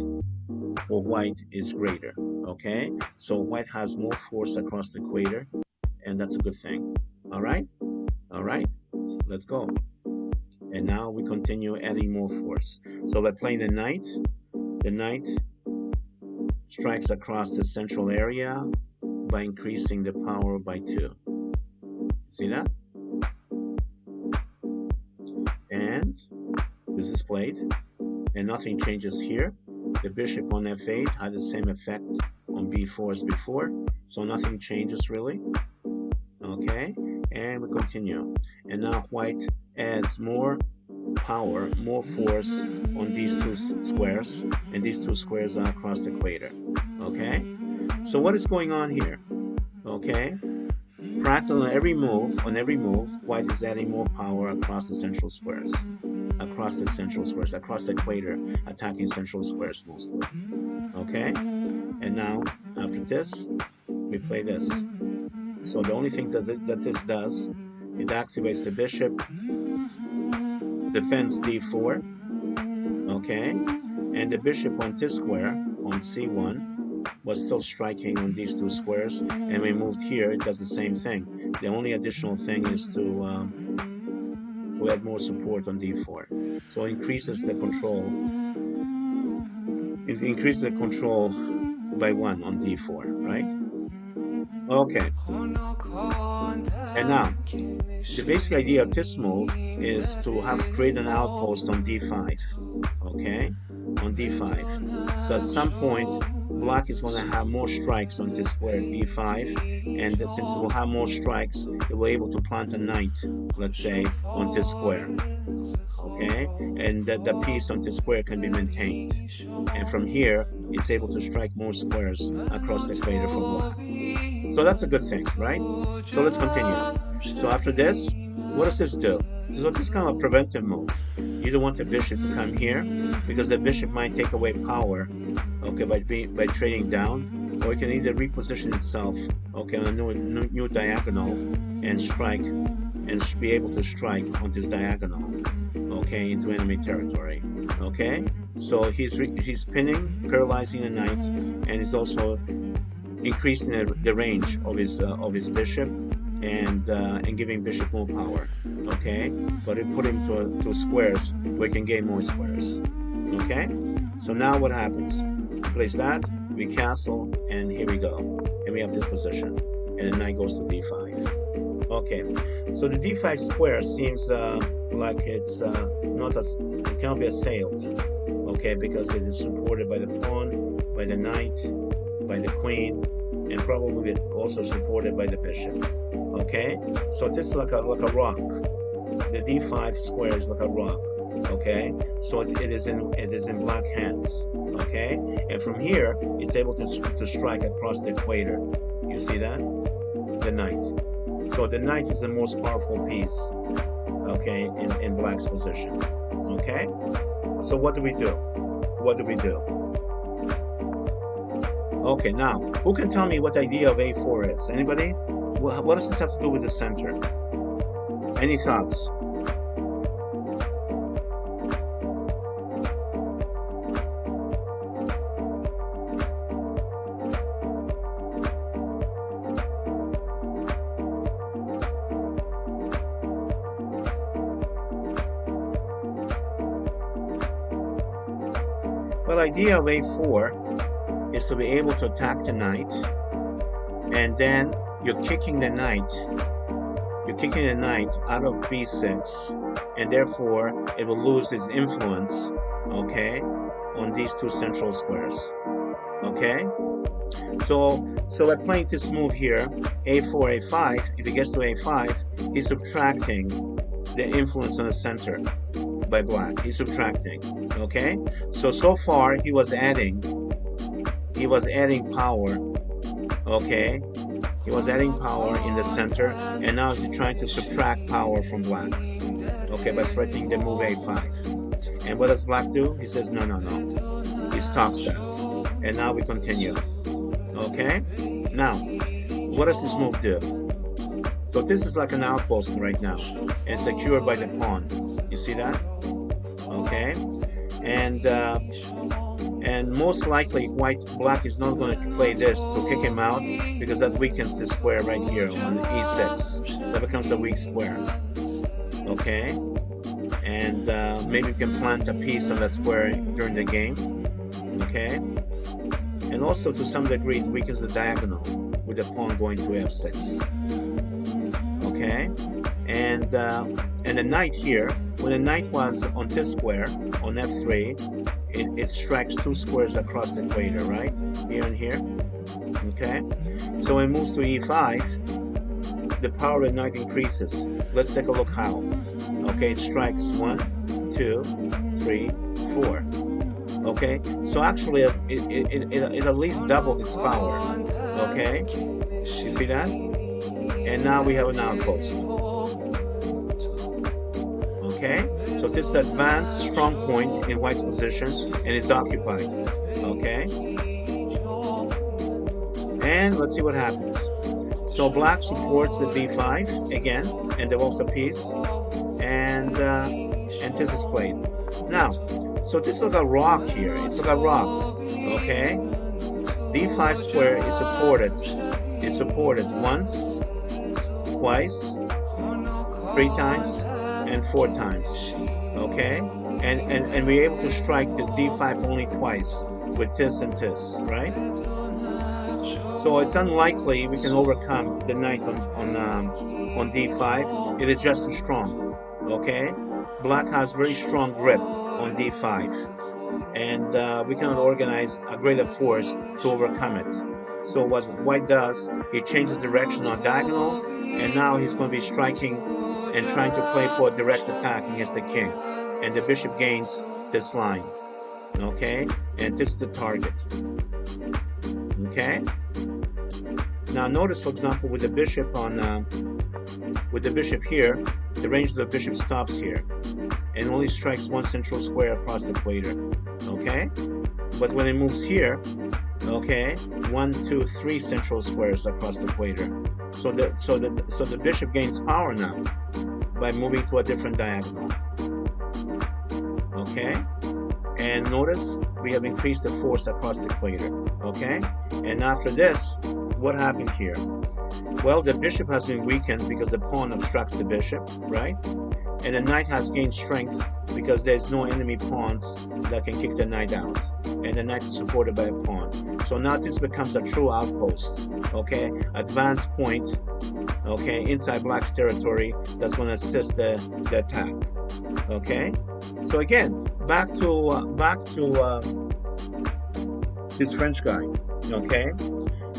S1: for white is greater. Okay, so white has more force across the equator, and that's a good thing. All right, let's go. And now we continue adding more force. So by playing the knight strikes across the central area by increasing the power by 2. See that? And this is played, and nothing changes here. The bishop on f8 had the same effect on b4 as before, so nothing changes really. Okay, and we continue. And now white adds more power, more force on these 2 squares, and these 2 squares are across the equator. Okay, so what is going on here? Okay, practically on every move, white is adding more power across the central squares, across the equator, attacking central squares mostly. Okay, and now after this, we play this. So the only thing that this does, it activates the bishop, defends d4, okay, and the bishop on this square, on c1, was still striking on these 2 squares, and we moved here, it does the same thing. The only additional thing is to add more support on d4. So it increases the control. It increases the control by 1 on d4, right? Okay. And now, the basic idea of this move is to create an outpost on d5. Okay, on d5. So at some point, black is going to have more strikes on this square d5, and since it will have more strikes, it will be able to plant a knight, let's say, on this square. Okay, and the piece on this square can be maintained, and from here it's able to strike more squares across the equator for black. So that's a good thing, right? So let's continue. So after this, what does this do? So this is kind of a preventive move. You don't want the bishop to come here, because the bishop might take away power, okay, by trading down, or it can either reposition itself, okay, on a new diagonal and strike, and be able to strike on this diagonal, okay, into enemy territory. Okay, so he's pinning, paralyzing the knight, and he's also increasing the range of his bishop, and giving bishop more power. Okay, but it put him to squares where he can gain more squares. Okay, so now what happens? Place that, we castle, and here we go, and we have this position, and the knight goes to d5. Okay, so the d5 square seems like it's it cannot be assailed. Okay, because it is supported by the pawn, by the knight, by the queen, and probably also supported by the bishop. Okay, so this is like a rock. The d5 square is like a rock. Okay, so it is in black hands. Okay, and from here it's able to strike across the equator. You see that? The knight. So the knight is the most powerful piece, okay, in black's position. Okay, so what do we do? What do we do? Okay, now who can tell me what the idea of a4 is? Anybody? What does this have to do with the center? Any thoughts? Well, the idea of a4 is to be able to attack the knight, and then you're kicking the knight out of b6, and therefore it will lose its influence, okay, on these two central squares. Okay, so by playing this move here, a4, a5, if he gets to a5, he's subtracting the influence on the center by black. He's subtracting. Okay, so far he was adding power. Okay, he was adding power in the center, and now he's trying to subtract power from black, okay, by threatening the move a5. And what does black do? He says no. He stops that, and now we continue. Okay, now what does this move do? So this is like an outpost right now, and secured by the pawn. You see that? Okay, and most likely black is not going to play this to kick him out, because that weakens the square right here on the e6. That becomes a weak square. Okay, and maybe we can plant a piece on that square during the game. Okay, and also to some degree it weakens the diagonal with the pawn going to f6. Okay, and the knight here, when the knight was on this square on f3, it strikes two squares across the equator, right? Here and here. Okay, so when it moves to e5, the power of the knight increases. Let's take a look how. Okay, it strikes 1, 2, 3, 4. Okay, so actually it at least doubled its power. Okay, you see that? And now we have an outpost. Okay, so this is the advanced strong point in white's position, and it's occupied. Okay, and let's see what happens. So black supports the b5 again and develops a piece, and this is played. Now, so this is like a rock here. It's like a rock. Okay, d5 square is supported. It's supported once, twice, 3 times, and 4 times. Okay, and we're able to strike this d5 only twice with this and this, right? So it's unlikely we can overcome the knight on d5. It is just too strong. Okay, black has very strong grip on d5, and we cannot organize a greater force to overcome it. So what white does, he changes direction on diagonal, and now he's going to be striking and trying to play for a direct attack against the king, and the bishop gains this line. Okay, and this is the target. Okay, now notice, for example, with the bishop here, the range of the bishop stops here and only strikes one central square across the equator. Okay, but when it moves here, okay, 1, 2, 3 central squares across the equator. So the bishop gains power now by moving to a different diagonal. Okay, and notice we have increased the force across the equator. Okay, and after this, what happened here? Well, the bishop has been weakened because the pawn obstructs the bishop, right? And the knight has gained strength because there's no enemy pawns that can kick the knight out, and the knight is supported by a pawn. So now this becomes a true outpost, okay, advanced point, okay, inside black's territory that's going to assist the attack. Okay, so again, back to this French guy. Okay,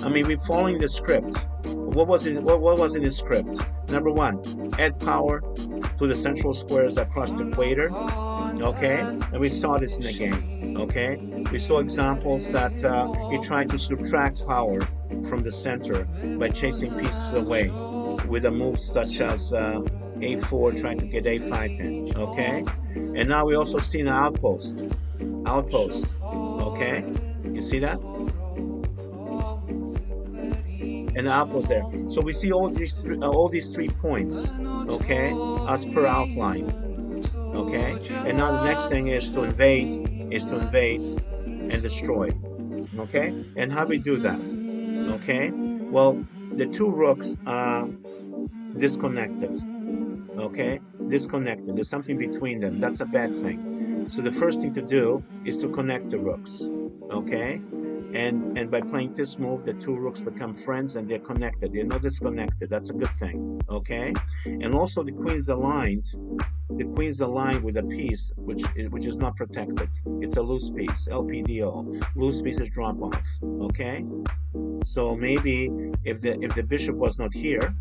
S1: I mean, we're following the script. What was in his script? Number one, add power to the central squares across the equator. Okay, and we saw this in the game. Okay, we saw examples that he tried to subtract power from the center by chasing pieces away with a move such as a4 trying to get a5 in. Okay, and now we also see an outpost. Okay, you see that? And the outpost there. So we see all these three points. Okay, as per outline. Okay, and now the next thing is to invade and destroy. Okay, and how do we do that? Okay, well, the two rooks are disconnected. Okay, disconnected. There's something between them. That's a bad thing. So the first thing to do is to connect the rooks. Okay, and by playing this move, the two rooks become friends and they're connected. They're not disconnected. That's a good thing. Okay, and also the queen's aligned. The queen's aligned with a piece which is not protected. It's a loose piece, LPDO. Loose pieces drop off. Okay, so maybe if the bishop was not here,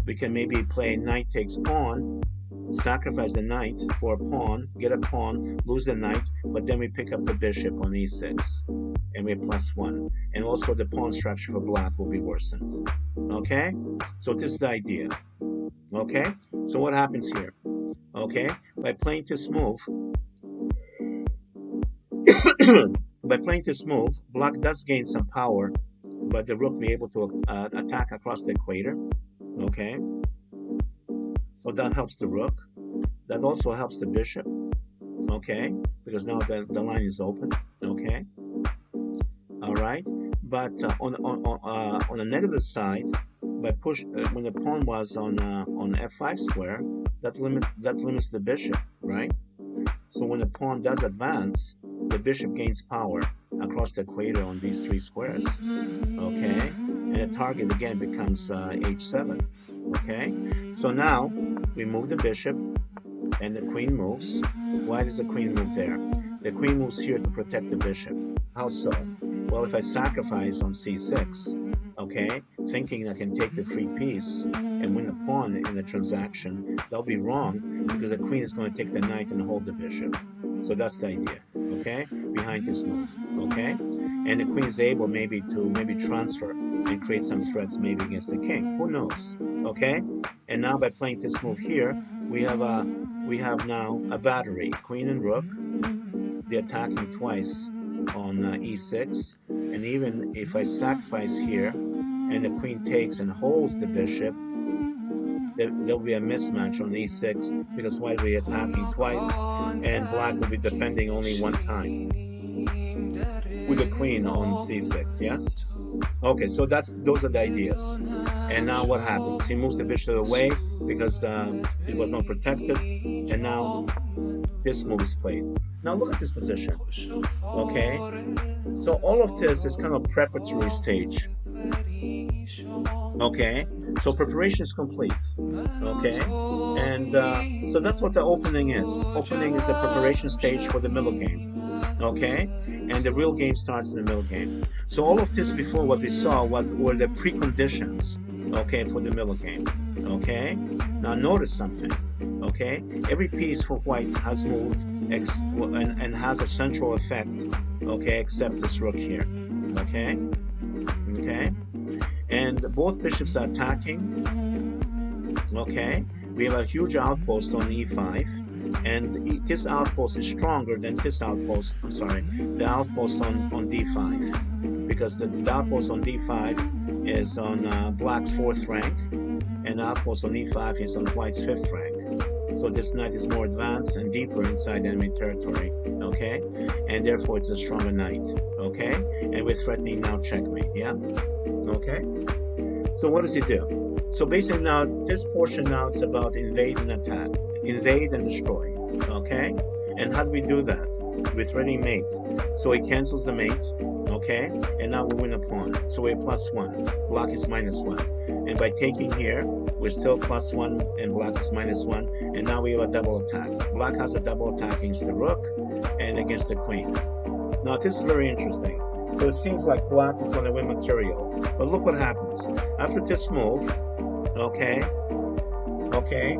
S1: we can maybe play knight takes pawn, sacrifice the knight for a pawn, get a pawn, lose the knight, but then we pick up the bishop on e6, and we're +1. And also the pawn structure for black will be worsened. Okay, so this is the idea. Okay, so what happens here? Okay, by playing this move, black does gain some power, but the rook will be able to attack across the equator. Okay, so that helps the rook. That also helps the bishop. Okay, because now the line is open. Okay, all right. But on the negative side, by when the pawn was on f5 square, that limits the bishop, right? So when the pawn does advance, the bishop gains power across the equator on these three squares. Okay, and the target again becomes h7. Okay, so now we move the bishop and the queen moves. Why does the queen move there? The queen moves here to protect the bishop. How so? Well, if I sacrifice on c6, okay, thinking I can take the free piece and win the pawn in the transaction, that'll be wrong because the queen is going to take the knight and hold the bishop. So that's the idea, okay, behind this move, okay? And the queen is able maybe to transfer and create some threats maybe against the king. Who knows, okay? And now by playing this move here, we have now a battery, queen and rook. They're attacking twice on e6, and even if I sacrifice here and the queen takes and holds the bishop, there'll be a mismatch on e6 because white will be attacking twice and black will be defending only one time with the queen on c6. Yes, okay, so those are the ideas. And now what happens? He moves the bishop away because it was not protected, and now this move is played. Now look at this position. Okay, so all of this is kind of preparatory stage. Okay, so preparation is complete. Okay, and so that's what the opening is. Opening is the preparation stage for the middle game. Okay, and the real game starts in the middle game. So all of this before, what we saw were the preconditions, okay, for the middle game. Okay, now notice something. Okay, every piece for white has moved and has a central effect. Okay, except this rook here. Okay, and both bishops are attacking. Okay, we have a huge outpost on e5, and this outpost is stronger than this outpost. I'm sorry, the outpost on d5, because the outpost on d5 is on black's 4th rank, and the outpost on e5 is on white's 5th rank. So this knight is more advanced and deeper inside enemy territory, okay? And therefore it's a stronger knight, okay? And we're threatening now checkmate, yeah? Okay? So what does he do? So basically now, this portion now is about invade and attack. Invade and destroy, okay? And how do we do that? We're threatening mate. So he cancels the mate, okay? And now we win a pawn. So we're +1. Black is -1. And by taking here, we're still +1 and black is -1. And now we have a double attack. Black has a double attack against the rook and against the queen. Now this is very interesting. So it seems like black is going to win material. But look what happens. After this move, okay, Okay,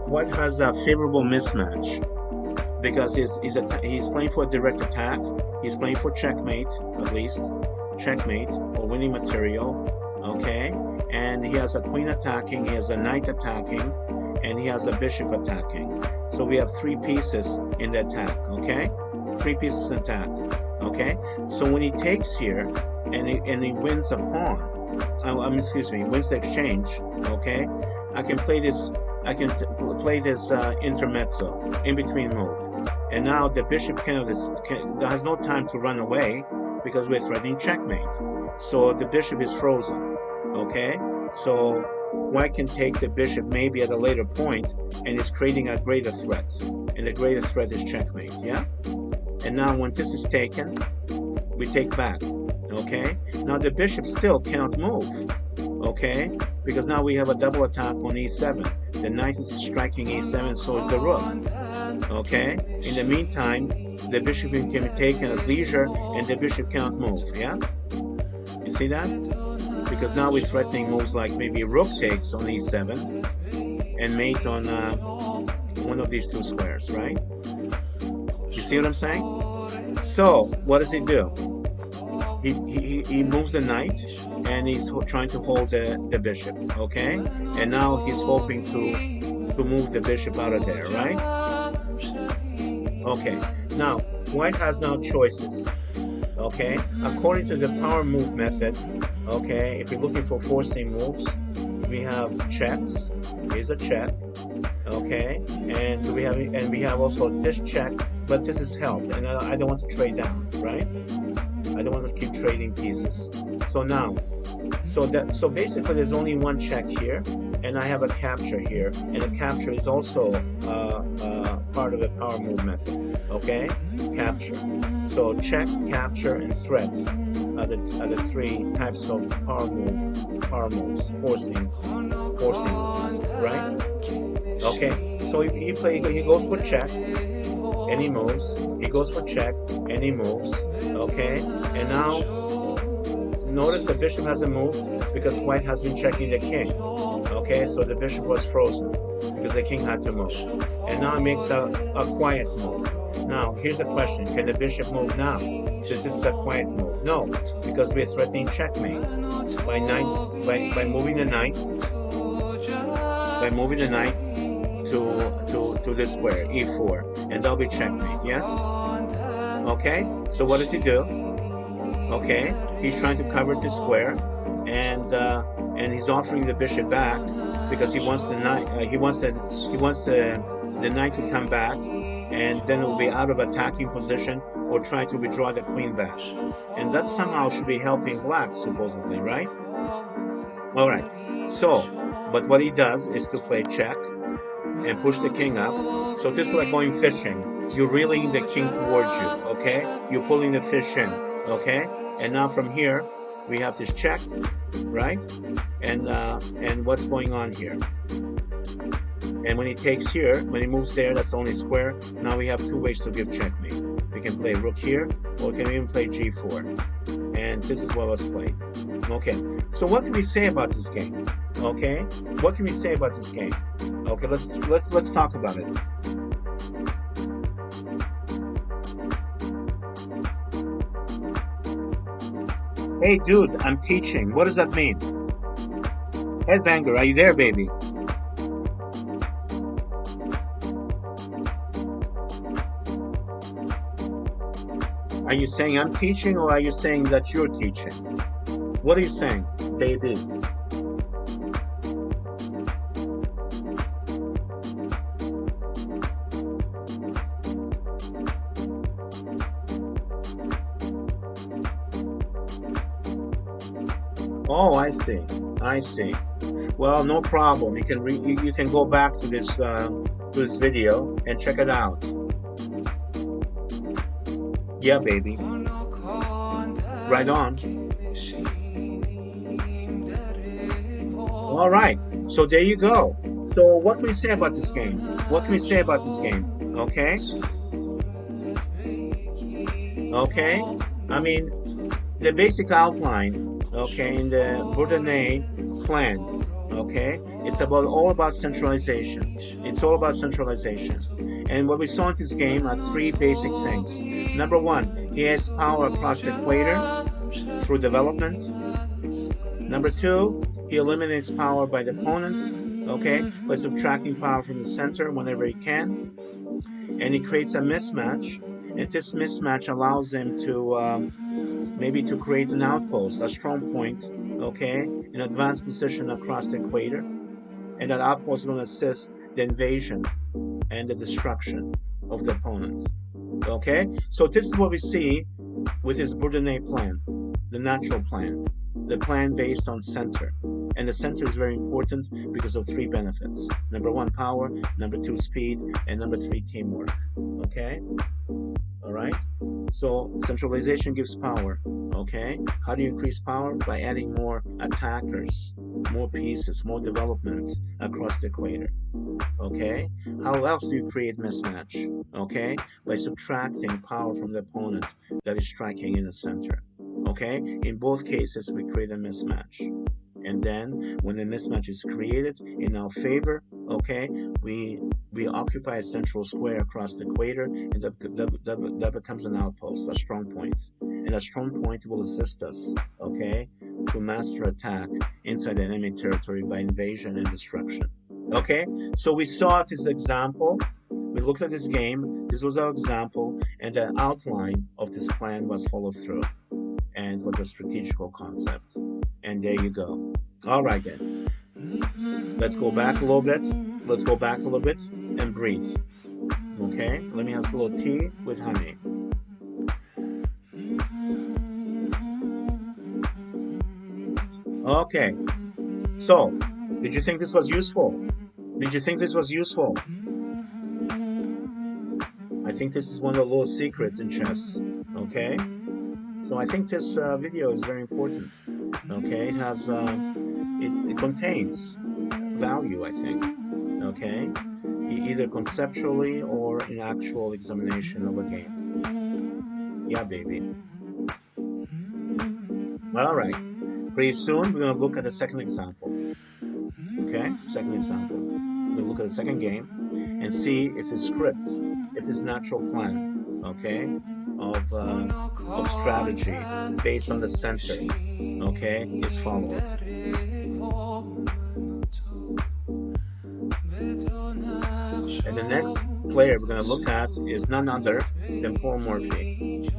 S1: White has a favorable mismatch because he's playing for a direct attack. He's playing for checkmate, at least checkmate or winning material. Okay, and he has a queen attacking, he has a knight attacking, and he has a bishop attacking. So we have 3 pieces in the attack. Okay, 3 pieces in attack. Okay, so when he takes here and he wins a pawn, excuse me, wins the exchange. Okay, I can play this. I can play this intermezzo, in between move, and now the bishop has no time to run away because we're threatening checkmate. So the bishop is frozen. Okay, so White can take the bishop maybe at a later point, and it's creating a greater threat, and the greater threat is checkmate. Yeah, and now when this is taken, we take back. Okay, now the bishop still cannot move. Okay, because now we have a double attack on e7. The knight is striking e7, so is the rook. Okay, in the meantime, the bishop can be taken at leisure, and the bishop cannot move. Yeah, you see that? Because now we're threatening moves like maybe rook takes on e7 and mate on one of these 2 squares, right? You see what I'm saying? So what does he do? He moves the knight, and he's trying to hold the bishop. Okay, and now he's hoping to move the bishop out of there, right? Okay, now White has now choices. Okay, according to the power move method, okay, if you're looking for forcing moves, we have checks. Here's a check. Okay, and we have also this check, but this is held, and I don't want to trade down, right? I don't want to keep trading pieces. So now, so basically there's only one check here, and I have a capture here, and the capture is also part of the power move method. Okay, capture. So check, capture, and threat are the 3 types of power moves, forcing moves, right? Okay, so he goes for check, and he moves. He goes for check, and he moves. Okay, and now notice the bishop hasn't moved because White has been checking the king. Okay, so the bishop was frozen because the king had to move, and now it makes a quiet move. Now here's the question: can the bishop move now? Since this is a quiet move, no, because we're threatening checkmate by moving the knight, to this square e4, and that'll be checkmate. Yes. Okay. So what does he do? Okay, he's trying to cover this square, and he's offering the bishop back because he wants the knight. He wants the knight to come back, and then it will be out of attacking position or try to withdraw the queen back, and that somehow should be helping Black, supposedly, right? All right. So, but what he does is to play check and push the king up. So this is like going fishing. You're reeling the king towards you. Okay, you're pulling the fish in. Okay, and now from here we have this check, right? And what's going on here? And when he takes here, when he moves there, that's the only square. Now we have 2 ways to give checkmate. We can play rook here, or we can even play g4. And this is what was played. Okay, so what can we say about this game? Okay, what can we say about this game? Okay, let's talk about it. Hey dude, I'm teaching. What does that mean? Headbanger, are you there, baby? Are you saying I'm teaching, or are you saying that you're teaching? What are you saying, baby? Oh, I see. Well, no problem. You can go back to this video and check it out. Yeah, baby. Right on. All right. So there you go. So what can we say about this game? Okay. Okay. I mean, the basic outline. Okay, in the Bourdonnais plan. Okay, it's about all about centralization. It's all about centralization. And what we saw in this game are three basic things. Number one, he has power across the equator through development. Number two, he eliminates power by the opponent, okay, by subtracting power from the center whenever he can. And he creates a mismatch. And this mismatch allows him to maybe to create an outpost, a strong point, okay, an advanced position across the equator. And that outpost is going to assist the invasion and the destruction of the opponent. Okay, so this is what we see with his Bourdonnais plan, the natural plan, the plan based on center. And the center is very important because of three benefits. Number one, power. Number two, speed. And number three, teamwork. Okay? All right? So centralization gives power. Okay? How do you increase power? By adding more attackers, more pieces, more development across the equator. Okay? How else do you create mismatch? Okay? By subtracting power from the opponent that is striking in the center. Okay? In both cases, we create a mismatch. And then when the mismatch is created in our favor, okay, we occupy a central square across the equator, and that becomes an outpost, a strong point. And a strong point will assist us, okay, to master attack inside enemy territory by invasion and destruction. Okay, so we saw this example. We looked at this game. This was our example, and the outline of this plan was followed through, and was a strategical concept. And there you go. All right then. Let's go back a little bit. Let's go back a little bit and breathe. Okay? Let me have a little tea with honey. Okay. So, did you think this was useful? Did you think this was useful? I think this is one of the little secrets in chess. Okay? So I think this video is very important. Okay, it has, it contains value, I think. Okay, either conceptually or in actual examination of a game. Yeah, baby. All right. Pretty soon we're gonna look at the second example. Okay, second example. We're gonna look at the second game and see if the script, if this natural plan, okay, of strategy based on the center, okay, is followed. And the next player we're going to look at is none other than Paul Morphy.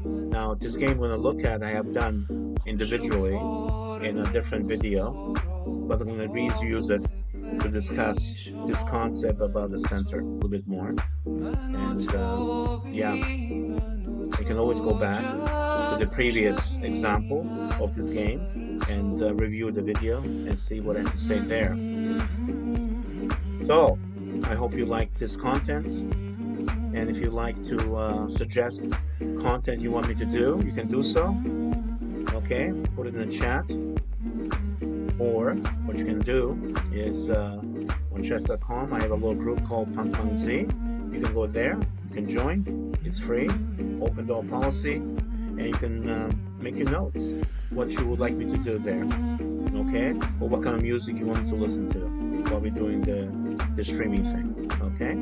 S1: Now, this game we're going to look at, I have done individually in a different video, but I'm going to reuse it to discuss this concept about the center a little bit more. And yeah, you can always go back to the previous example of this game and review the video and see what I have to say there. So, I hope you like this content, and if you'd like to suggest content you want me to do, you can do so. Okay, put it in the chat. Or what you can do is on chess.com, I have a little group called Pang Pang Z. You can go there, you can join, it's free, open door policy, and you can make your notes, what you would like me to do there, okay? Or what kind of music you want to listen to while we're doing the streaming thing, okay?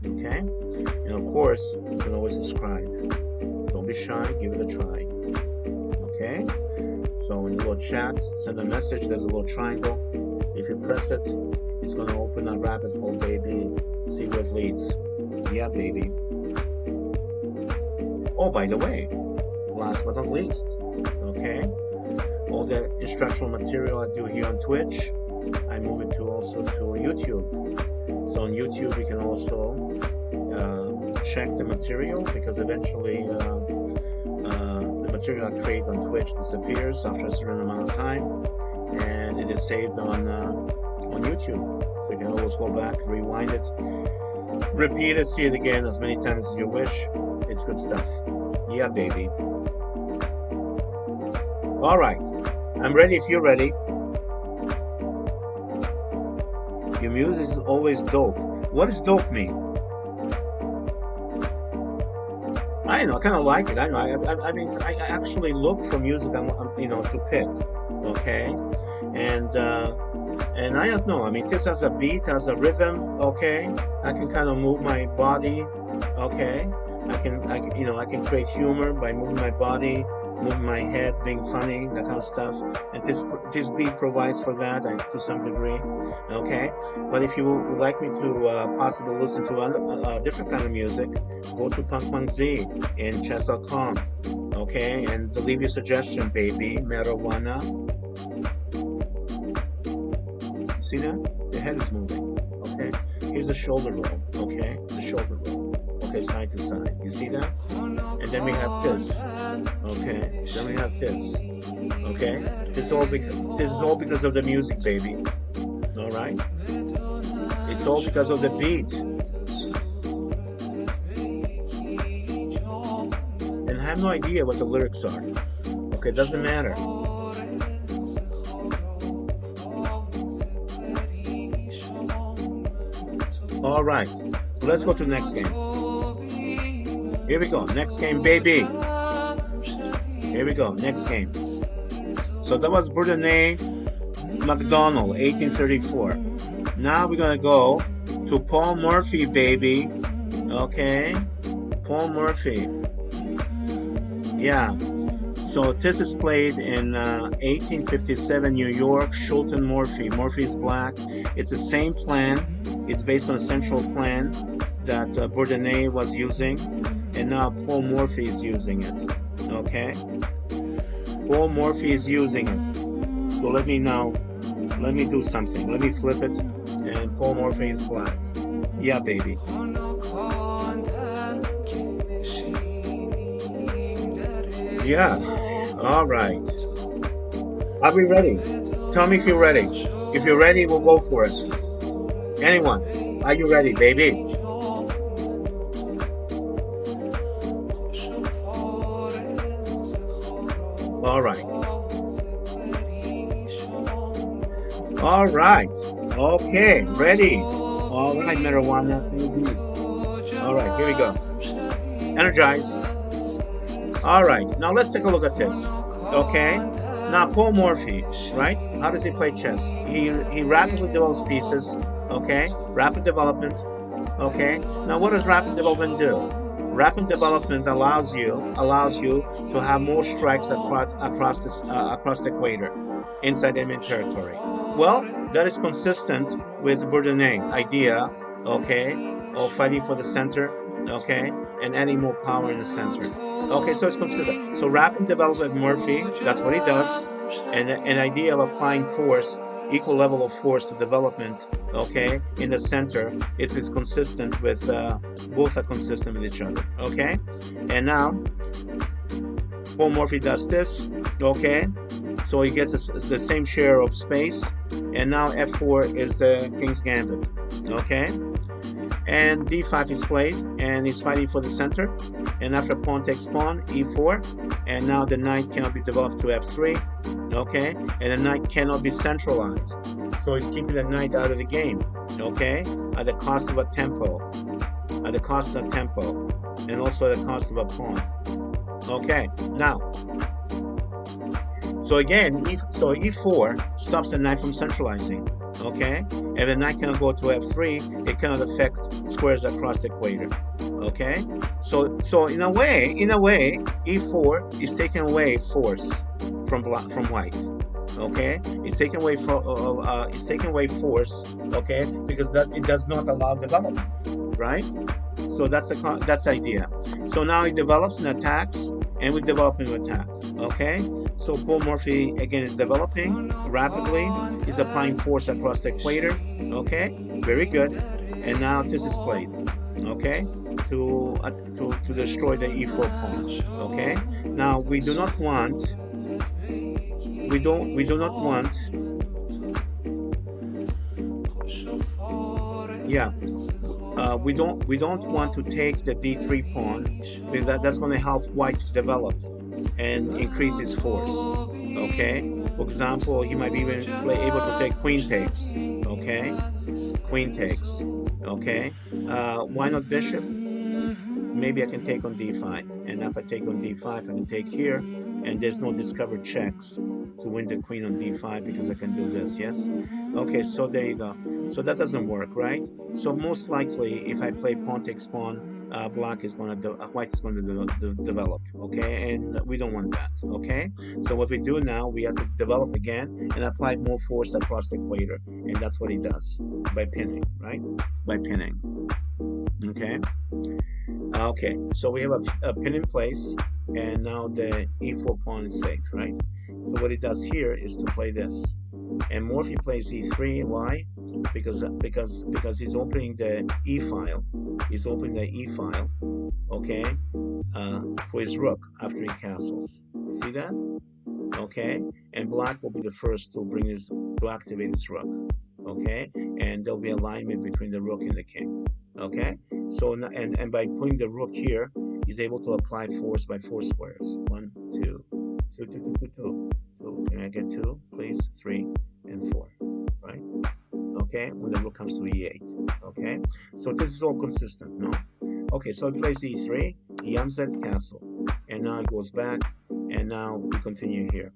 S1: Okay? And of course, you can always subscribe. Don't be shy, give it a try, okay? So in the little chat, send a message, there's a little triangle. If you press it, it's going to open a rabbit hole, baby. See where it leads. Yeah, baby. Oh, by the way, last but not least, okay, all the instructional material I do here on Twitch, I move it to also to YouTube. So on YouTube, you can also check the material, because eventually the material I create on Twitch disappears after a certain amount of time, and it is saved on YouTube. So you can always go back, rewind it, repeat it, see it again as many times as you wish. It's good stuff. Yeah, baby. All right, I'm ready if you're ready. Your music is always dope. What does dope mean? I know, I kind of like it. I know. I mean, I actually look for music, to pick. Okay, and And I don't know. I mean, this has a beat, has a rhythm. Okay, I can kind of move my body. Okay, I can create humor by moving my body, moving my head, being funny, that kind of stuff. And this beat provides for that to some degree. Okay, but if you would like me to possibly listen to a different kind of music, go to Punk Z in chess.com. Okay, and leave your suggestion, baby. Marijuana. See that? The head is moving. Okay. Here's the shoulder roll. Okay. The shoulder roll. Okay, side to side. You see that? And then we have this. Okay. Then we have this. Okay. This is all because of the music, baby. All right. It's all because of the beat. And I have no idea what the lyrics are. Okay, it doesn't matter. All right, let's go to the next game. Here we go, next game, baby. Here we go, next game. So that was Bourdonnais MacDonald, 1834. Now we're gonna go to Paul Morphy, baby. Okay, Paul Morphy. Yeah. So this is played in 1857 New York. Schulten Morphy. Morphy is black. It's the same plan. It's based on a central plan that Bourdonnais was using, and now Paul Morphy is using it. Okay. Paul Morphy is using it. So let me do something. Let me flip it, and Paul Morphy is black. Yeah, baby. Yeah. All right. Are we ready? Tell me if you're ready. If you're ready, we'll go for it. Anyone? Are you ready, baby? All right. All right. Okay. Ready. All right, marijuana. All right. Here we go. Energize. All right, now let's take a look at this. Okay, now Paul Morphy, right? How does he play chess? He rapidly develops pieces. Okay, rapid development. Okay, now what does rapid development do? Rapid development allows you to have more strikes across the equator, inside enemy territory. Well, that is consistent with Bourdonnais' idea. Okay, of fighting for the center. Okay, and adding more power in the center. Okay, so it's consistent. So rapid development Morphy, that's what he does, and an idea of applying force, equal level of force to development, okay, in the center, it is consistent with, both are consistent with each other, okay? And now, Paul Morphy does this, okay? So he gets the same share of space, and now f4 is the king's gambit, okay? And d5 is played, and he's fighting for the center, and after pawn takes pawn, e4, and now the knight cannot be developed to f3, okay, and the knight cannot be centralized, so he's keeping the knight out of the game, okay, at the cost of a tempo, and also at the cost of a pawn. Okay, now, so again, e4 stops the knight from centralizing. Okay, and the knight cannot go to f3. It cannot affect squares across the equator. Okay, so in a way, e4 is taking away force from white. Okay, it's taking away force. Okay, because that it does not allow development, right? So that's the idea. So now it develops and attacks, and we develop and attack. Okay, so Paul Morphy again is developing rapidly. He's applying force across the equator. Okay, very good. And now this is played. Okay, to destroy the e4 pawn. Okay, now we do not want. We do not want. Yeah. We don't want to take the d3 pawn, because that's going to help white develop and increase his force. Okay, for example, he might be even able to take queen takes. Okay, queen takes. Okay, why not bishop? Maybe I can take on d5, and if I take on d5, I can take here, and there's no discovered checks to win the queen on d5 because I can do this. Yes, Okay, so there you go. So that doesn't work, right? So most likely, if I play pawn takes pawn, black is going to white is going to develop. Okay, and we don't want that. Okay, so what we do now, we have to develop again and apply more force across the equator, and that's what he does by pinning, right? By pinning. Okay. Okay, so we have a pin in place, and now the e4 pawn is safe, right? So what he does here is to play this, and Morphy plays e3. Why? Because he's opening the e file. He's opening the e file, okay, for his rook after he castles. You see that? Okay, and black will be the first to activate his rook. Okay, and there'll be alignment between the rook and the king. Okay, so and by putting the rook here, he's able to apply force by 4 squares. 1, 2, 2, 2, 2, 2, 2. 2. Can I get 2, please? 3 and 4. Right? Okay, when the rook comes to e8. Okay, so this is all consistent, no? Okay, so he plays e3, he jumps at castle, and now he goes back, and now we continue here.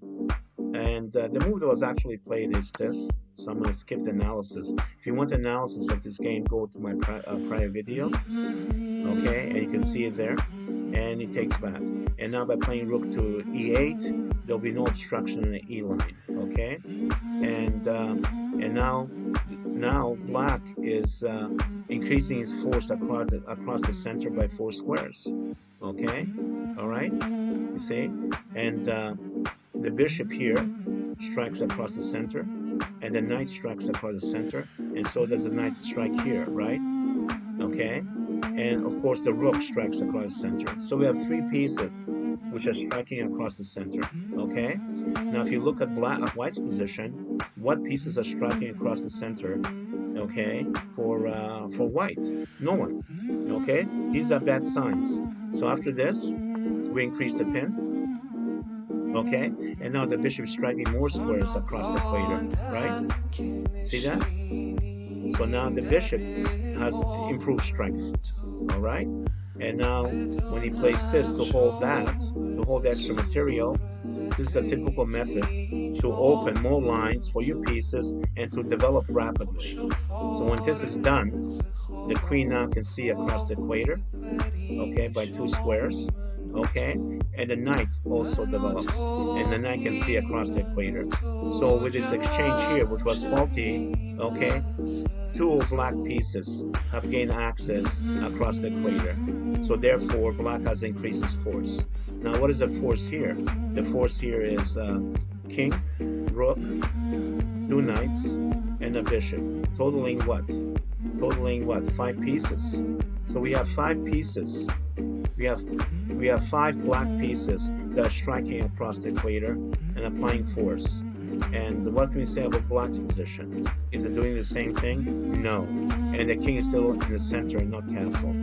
S1: And the move that was actually played is this. So I'm going to skip the analysis. If you want analysis of this game, go to my prior video. Okay, and you can see it there. And he takes back. And now by playing rook to e8, there'll be no obstruction in the e line. Okay, and now black is increasing his force across the center by 4 squares. Okay, all right. You see, and the bishop here strikes across the center, and the knight strikes across the center, and so does the knight strike here, right? Okay, and of course the rook strikes across the center. So we have 3 pieces which are striking across the center. Okay, now if you look at white's position, what pieces are striking across the center? Okay, for white, no one. Okay, these are bad signs. So after this, we increase the pin. Okay, and now the bishop is striking more squares across the equator, right? See that? So now the bishop has improved strength, all right? And now when he plays this to hold the extra material, this is a typical method to open more lines for your pieces and to develop rapidly. So when this is done, the queen now can see across the equator, okay, by 2 squares. Okay, and the knight also develops, and the knight can see across the equator. So with this exchange here, which was faulty, okay, 2 black pieces have gained access across the equator. So therefore, black has increased its force. Now, what is the force here? The force here is king, rook, 2 knights, and a bishop, totaling what? Totaling what? 5 pieces. So we have 5 pieces. We have 5 black pieces that are striking across the equator and applying force. And what can we say about black's position? Is it doing the same thing? No. And the king is still in the center and not castle.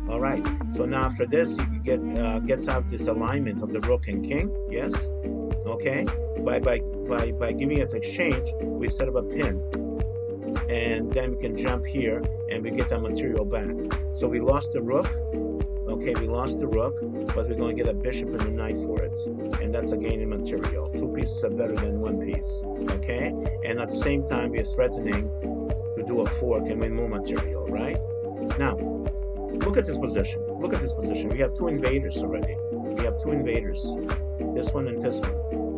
S1: All right. So now after this, he gets out this alignment of the rook and king. Yes. Okay. By giving us exchange, we set up a pin, and then we can jump here and we get that material back. So we lost the rook. Okay, we lost the rook, but we're going to get a bishop and a knight for it, and that's a gain in material. 2 pieces are better than 1 piece. Okay, and at the same time, we're threatening to do a fork and win more material, right? Now, look at this position. Look at this position. We have 2 invaders already. We have 2 invaders, this one and this one.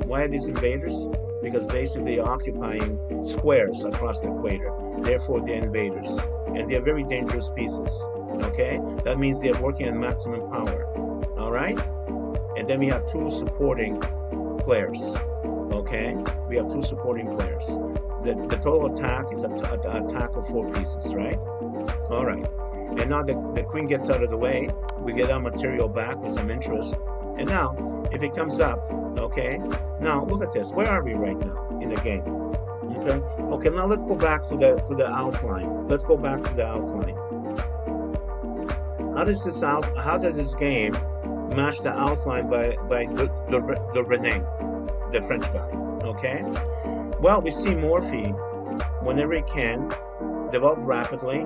S1: Why are these invaders? Because basically they're occupying squares across the equator. Therefore, they're invaders, and they're very dangerous pieces. Okay, that means they're working at maximum power. All right, and then we have 2 supporting players. Okay, we have 2 supporting players. The total attack is an attack of 4 pieces, right? All right, and now the queen gets out of the way. We get our material back with some interest. And now, if it comes up, okay, now look at this. Where are we right now in the game? Okay, now let's go back to the outline. Let's go back to the outline. How does this game match the outline by the Rene, the French guy? Okay. Well, we see Morphy, whenever he can, develop rapidly,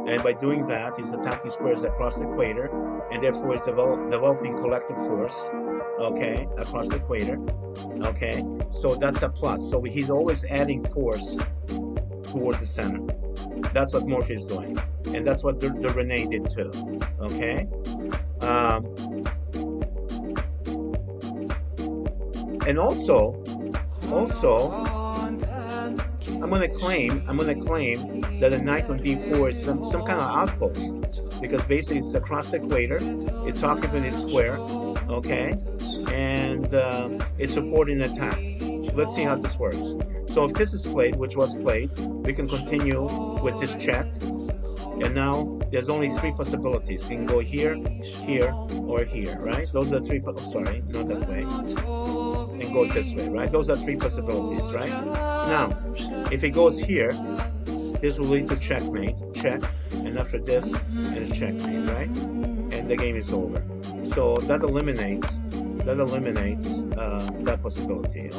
S1: and by doing that, he's attacking squares across the equator, and therefore he's developing collective force. Okay, across the equator. Okay, so that's a plus. So he's always adding force towards the center. That's what Morphy is doing, and that's what the Renee did too. Okay. And also, I'm gonna claim that the knight on d4 is some kind of outpost, because basically it's across the equator, it's occupying a square, okay, and it's supporting an attack. Let's see how this works. So if this is played, which was played, we can continue with this check. And now there's only three possibilities. You can go here, here, or here, right? Those are three. Oh, sorry, not that way. And go this way, right? Those are three possibilities, right? Now, if it goes here, this will lead to checkmate, check, and after this, it's checkmate, right? And the game is over. So that eliminates that possibility.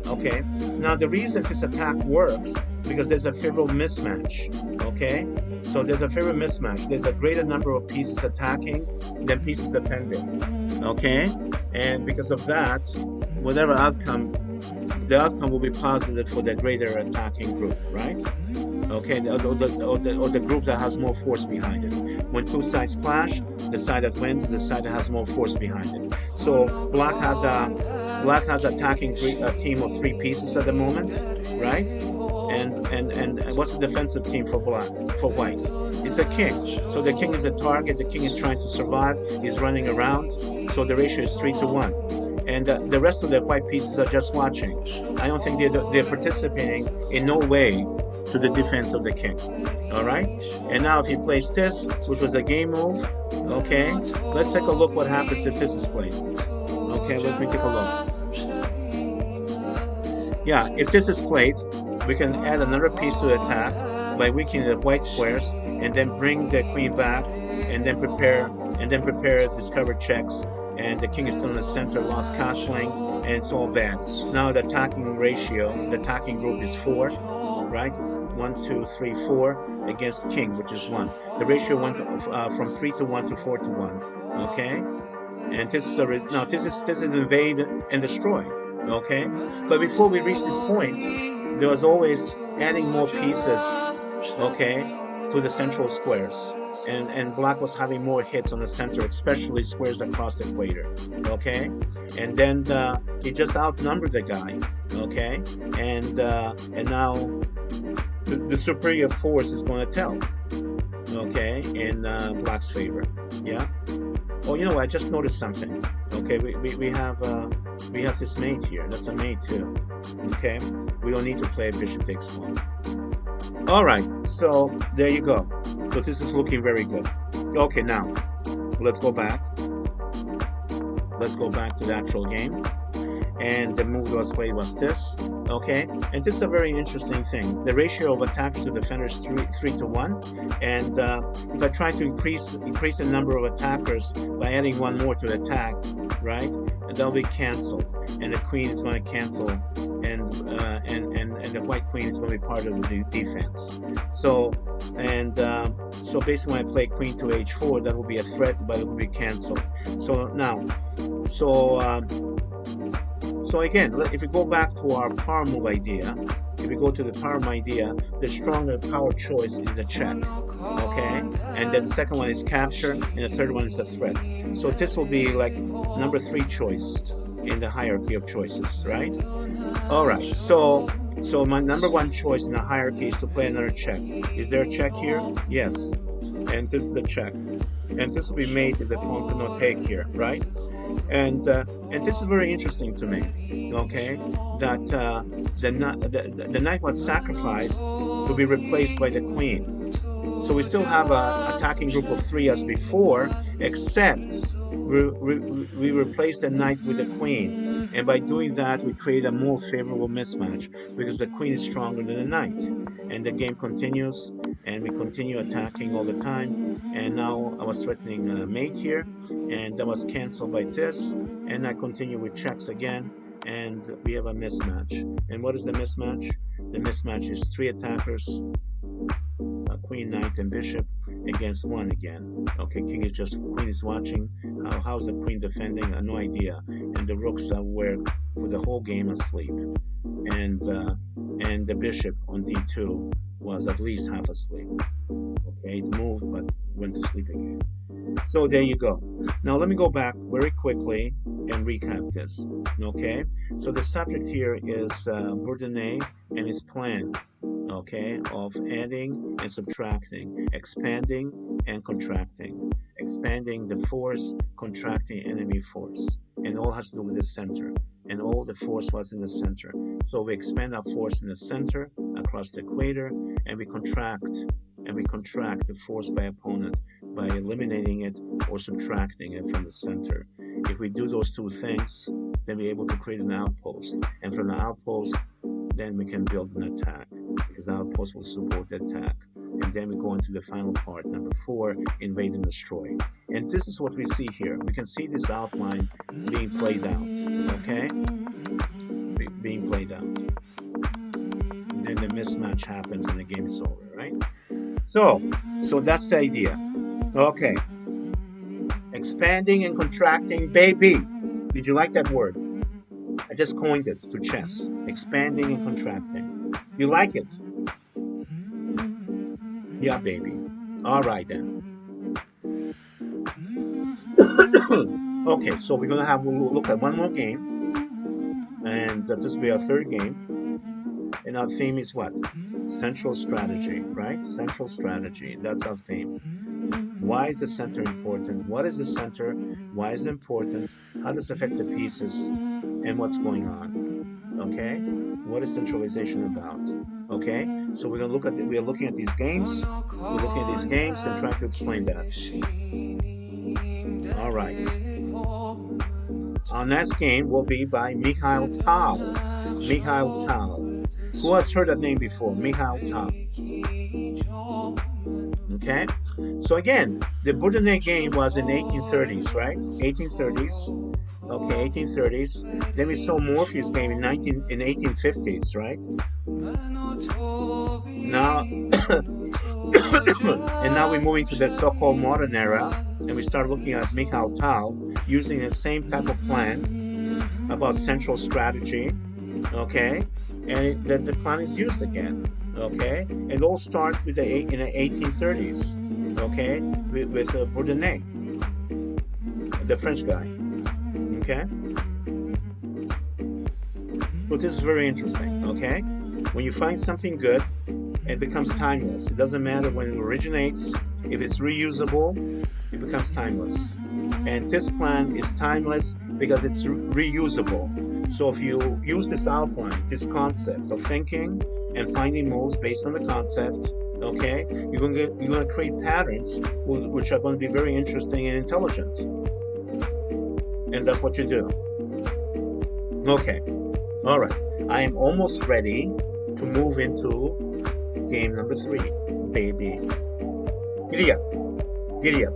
S1: Okay. Now the reason this attack works, because there's a favorable mismatch. Okay. So there's a favorable mismatch. There's a greater number of pieces attacking than pieces defending. Okay. And because of that, whatever outcome, the outcome will be positive for the greater attacking group, right? Okay, or the group that has more force behind it. When two sides clash, the side that wins is the side that has more force behind it. So black has a attacking team of 3 pieces at the moment, right? And what's the defensive team for white? It's a king. So the king is the target. The king is trying to survive. He's running around. So the ratio is 3-1. And the rest of the white pieces are just watching. I don't think they're participating in no way to the defense of the king. All right. And now if he plays this, which was a game move, okay, let's take a look what happens if this is played. Okay, let me take a look. Yeah, if this is played, we can add another piece to the attack by weakening the white squares, and then bring the queen back, and then prepare discovered checks, and the king is still in the center, lost castling, and it's all bad. Now the attacking ratio, the attacking group is 4, right? 1, 2, 3, 4 against king, which is 1. The ratio went from 3-1 to 4-1. Okay, and this is invade and destroy. Okay, but before we reach this point, there was always adding more pieces, okay, to the central squares, and black was having more hits on the center, especially squares across the equator. Okay, and then he just outnumbered the guy. Okay, and now the superior force is going to tell. Okay, in black's favor. Yeah. Oh, you know what? I just noticed something. Okay, we have this mate here. That's a mate too. Okay, we don't need to play bishop takes 1. All right, so there you go. So this is looking very good. Okay, now let's go back. Let's go back to the actual game. And the move that was played was this. Okay, and this is a very interesting thing. The ratio of attackers to defenders is 3-1, and if I try to increase the number of attackers by adding 1 more to the attack, right, and that'll be canceled, and the queen is going to cancel, and the white queen is going to be part of the defense. So basically when I play queen to h4, that will be a threat, but it will be canceled. So again, if we go back to our power move idea, the stronger power choice is the check, okay? And then the second one is capture, and the third one is the threat. So this will be like number 3 choice in the hierarchy of choices, right? All right, so my number 1 choice in the hierarchy is to play another check. Is there a check here? Yes, and this is the check. And this will be made if the pawn cannot take here, right? And this is very interesting to me, okay, that the knight was sacrificed to be replaced by the queen. So we still have an attacking group of 3 as before, except we replace the knight with the queen, and by doing that we create a more favorable mismatch, because the queen is stronger than the knight, and the game continues, and we continue attacking all the time. And now I was threatening a mate here, and that was cancelled by this, and I continue with checks again, and we have a mismatch. And what is the mismatch? The mismatch is 3 attackers, queen, knight, and bishop against 1 again. Okay, queen is watching. How's the queen defending? No idea. And the rooks are where for the whole game asleep. And and the bishop on d2 was at least half asleep. Okay, it moved but went to sleep again. So there you go. Now let me go back very quickly and recap this. Okay, so the subject here is Bourdonnais and his plan, okay, of adding and subtracting, expanding and contracting, expanding the force, contracting enemy force, and all has to do with the center, and all the force was in the center. So we expand our force in the center across the equator, and we contract the force by opponent by eliminating it or subtracting it from the center. If we do those two things, then we're able to create an outpost, and from the outpost then we can build an attack, because the outpost will support the attack. And then we go into the final part, number 4, invade and destroy. And this is what we see here. We can see this outline being played out, okay? Being played out. And then the mismatch happens and the game is over, right? So that's the idea. Okay. Expanding and contracting, baby. Did you like that word? I just coined it to chess. Expanding and contracting. You like it? Yeah, baby. All right then. Okay, so we're gonna we'll look at one more game, and this will be our third game. And our theme is what? Central strategy, right? Central strategy. That's our theme. Why is the center important? What is the center? Why is it important? How does it affect the pieces? And what's going on? Okay? What is centralization about? Okay? So we're gonna we are looking at these games. We're looking at these games and trying to explain that. All right. Our next game will be by Mikhail Tal. Mikhail Tal. Who has heard that name before? Mikhail Tal. Okay? So again, the Bourdonnais game was in 1830s, right? 1830s. Okay, 1830s. Then we saw Morphy's game in 1850s, right? Now, and now we're moving to the so-called modern era, and we start looking at Mikhail Tal using the same type of plan about central strategy, okay? And the plan is used again, okay? It all starts with in the 1830s, okay? With Bourdonnais, the French guy, okay? So this is very interesting, okay? When you find something good, it becomes timeless. It doesn't matter when it originates. If it's reusable, it becomes timeless. And this plan is timeless because it's reusable. So if you use this outline, this concept of thinking and finding moves based on the concept, okay, you're going to create patterns which are going to be very interesting and intelligent. And that's what you do. Okay. All right. I am almost ready to move into game number 3, baby. Giddy up. Giddy up.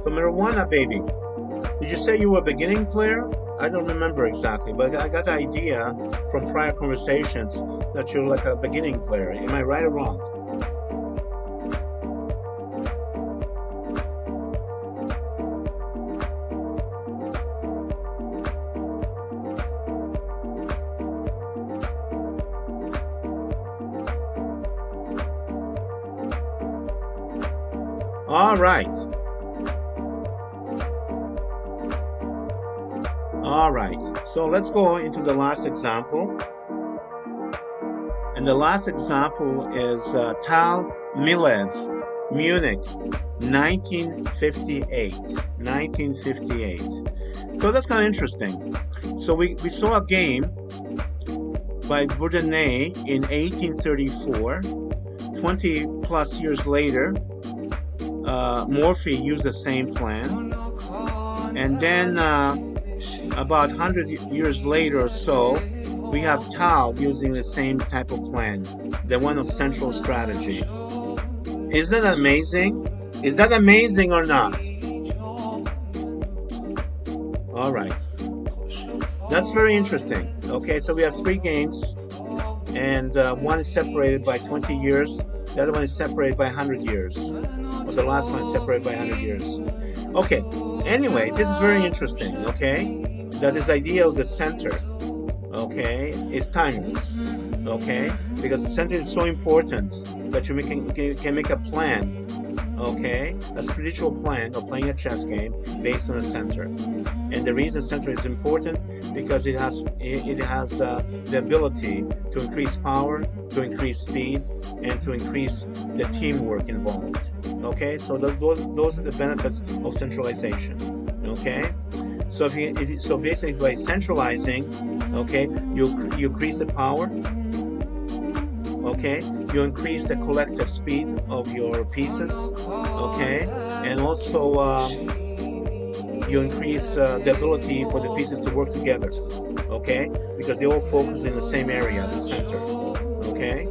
S1: So marijuana, baby. Did you say you were a beginning player? I don't remember exactly, but I got the idea from prior conversations that you're like a beginning player. Am I right or wrong? All right. All right, so let's go into the last example. And the last example is Tal Milev, Munich, 1958. 1958. So that's kind of interesting. So we saw a game by Bourdonnais in 1834. 20 plus years later, Morphy used the same plan. And then about 100 years later or so, we have Tal using the same type of plan, the one of central strategy. Is that amazing? Is that amazing or not? All right. That's very interesting. Okay, so we have three games, and one is separated by 20 years. The other one is separated by 100 years. Or the last one is separated by 100 years. Okay, anyway, this is very interesting, okay? That this idea of the center, okay, is timeless, okay? Because the center is so important that can make a plan, okay? A spiritual plan of playing a chess game based on the center. And the reason center is important because it has the ability to increase power, to increase speed, and to increase the teamwork involved. Okay, so those are the benefits of centralization. Okay, so so basically by centralizing, okay, you increase the power. Okay, you increase the collective speed of your pieces. Okay, and also you increase the ability for the pieces to work together. Okay, because they all focus in the same area, the center. Okay,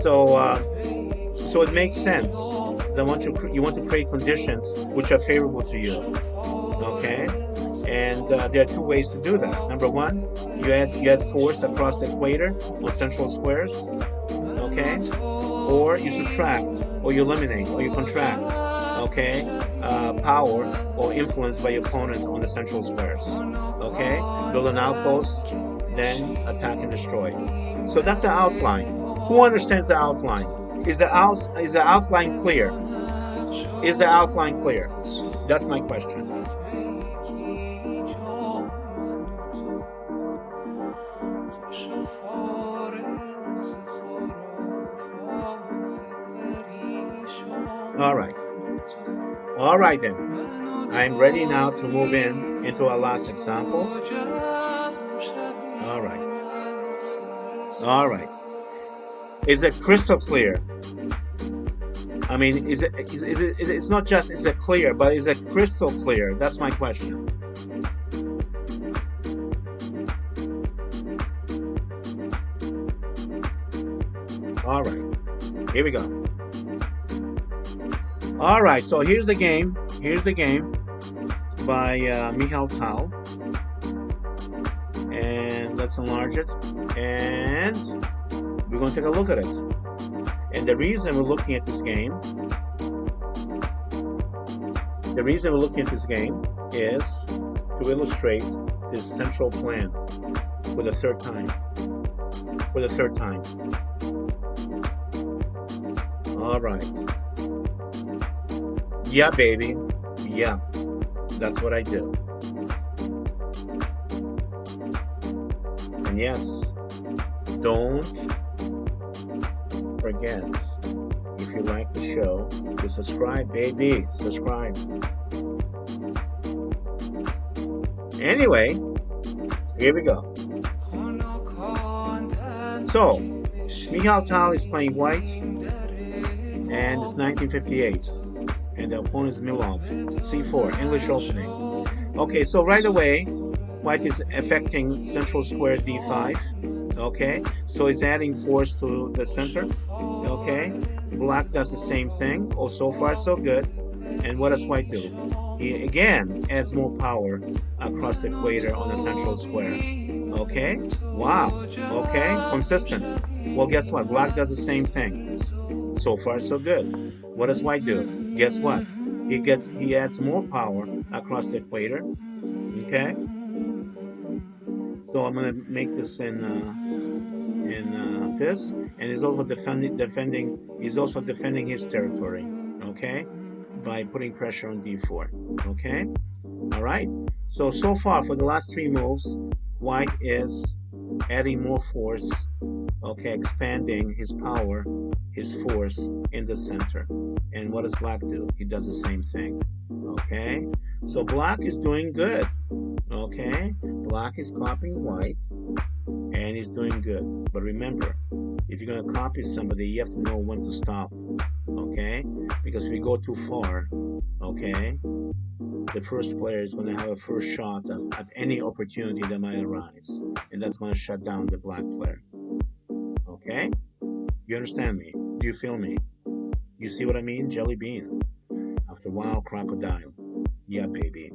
S1: so so it makes sense that you want to create conditions which are favorable to you. Okay, and there are two ways to do that. Number one, you add force across the equator on central squares. Okay, or you subtract, or you eliminate, or you contract. Okay, power or influence by your opponent on the central squares. Okay, build an outpost, then attack and destroy. So that's the outline. Who understands the outline? Is the outline clear? Is the outline clear? That's my question. All right. All right then. I'm ready now to move into our last example. All right. All right. Is it crystal clear? I mean, it's not just is it clear, but is it crystal clear? That's my question. All right. Here we go. All right. So here's the game. Here's the game by Michal Tal. And let's enlarge it. And we're going to take a look at it. And the reason we're looking at this game, is to illustrate this central plan for the third time. All right. Yeah, baby. Yeah. That's what I do. And yes, don't forget, if you like the show, to subscribe, baby. Subscribe. Anyway, here we go. So, Michal Tal is playing white, and it's 1958. And the opponent is Milov. C4, English opening. Okay, so right away, white is affecting central square d5. Okay, so it's adding force to the center. Okay, black does the same thing. Oh, so far so good. And what does white do? He again adds more power across the equator on the central square. Okay, wow. Okay, consistent. Well, guess what? Black does the same thing. So far so good. What does white do? Guess what? He adds more power across the equator. Okay. So I'm gonna make this in this, and he's also defending. He's also defending his territory. Okay, by putting pressure on d4. Okay. All right. So far for the last three moves, white is adding more force. Okay, expanding his power, his force in the center. And what does black do? He does the same thing. Okay, so black is doing good. Okay, black is copying white, and he's doing good. But remember, if you're going to copy somebody, you have to know when to stop. Okay, because if you go too far, okay, the first player is going to have a first shot at any opportunity that might arise, and that's going to shut down the black player. Okay, you understand me? Do you feel me? You see what I mean? Jelly bean. After a while, crocodile. Yeah, baby.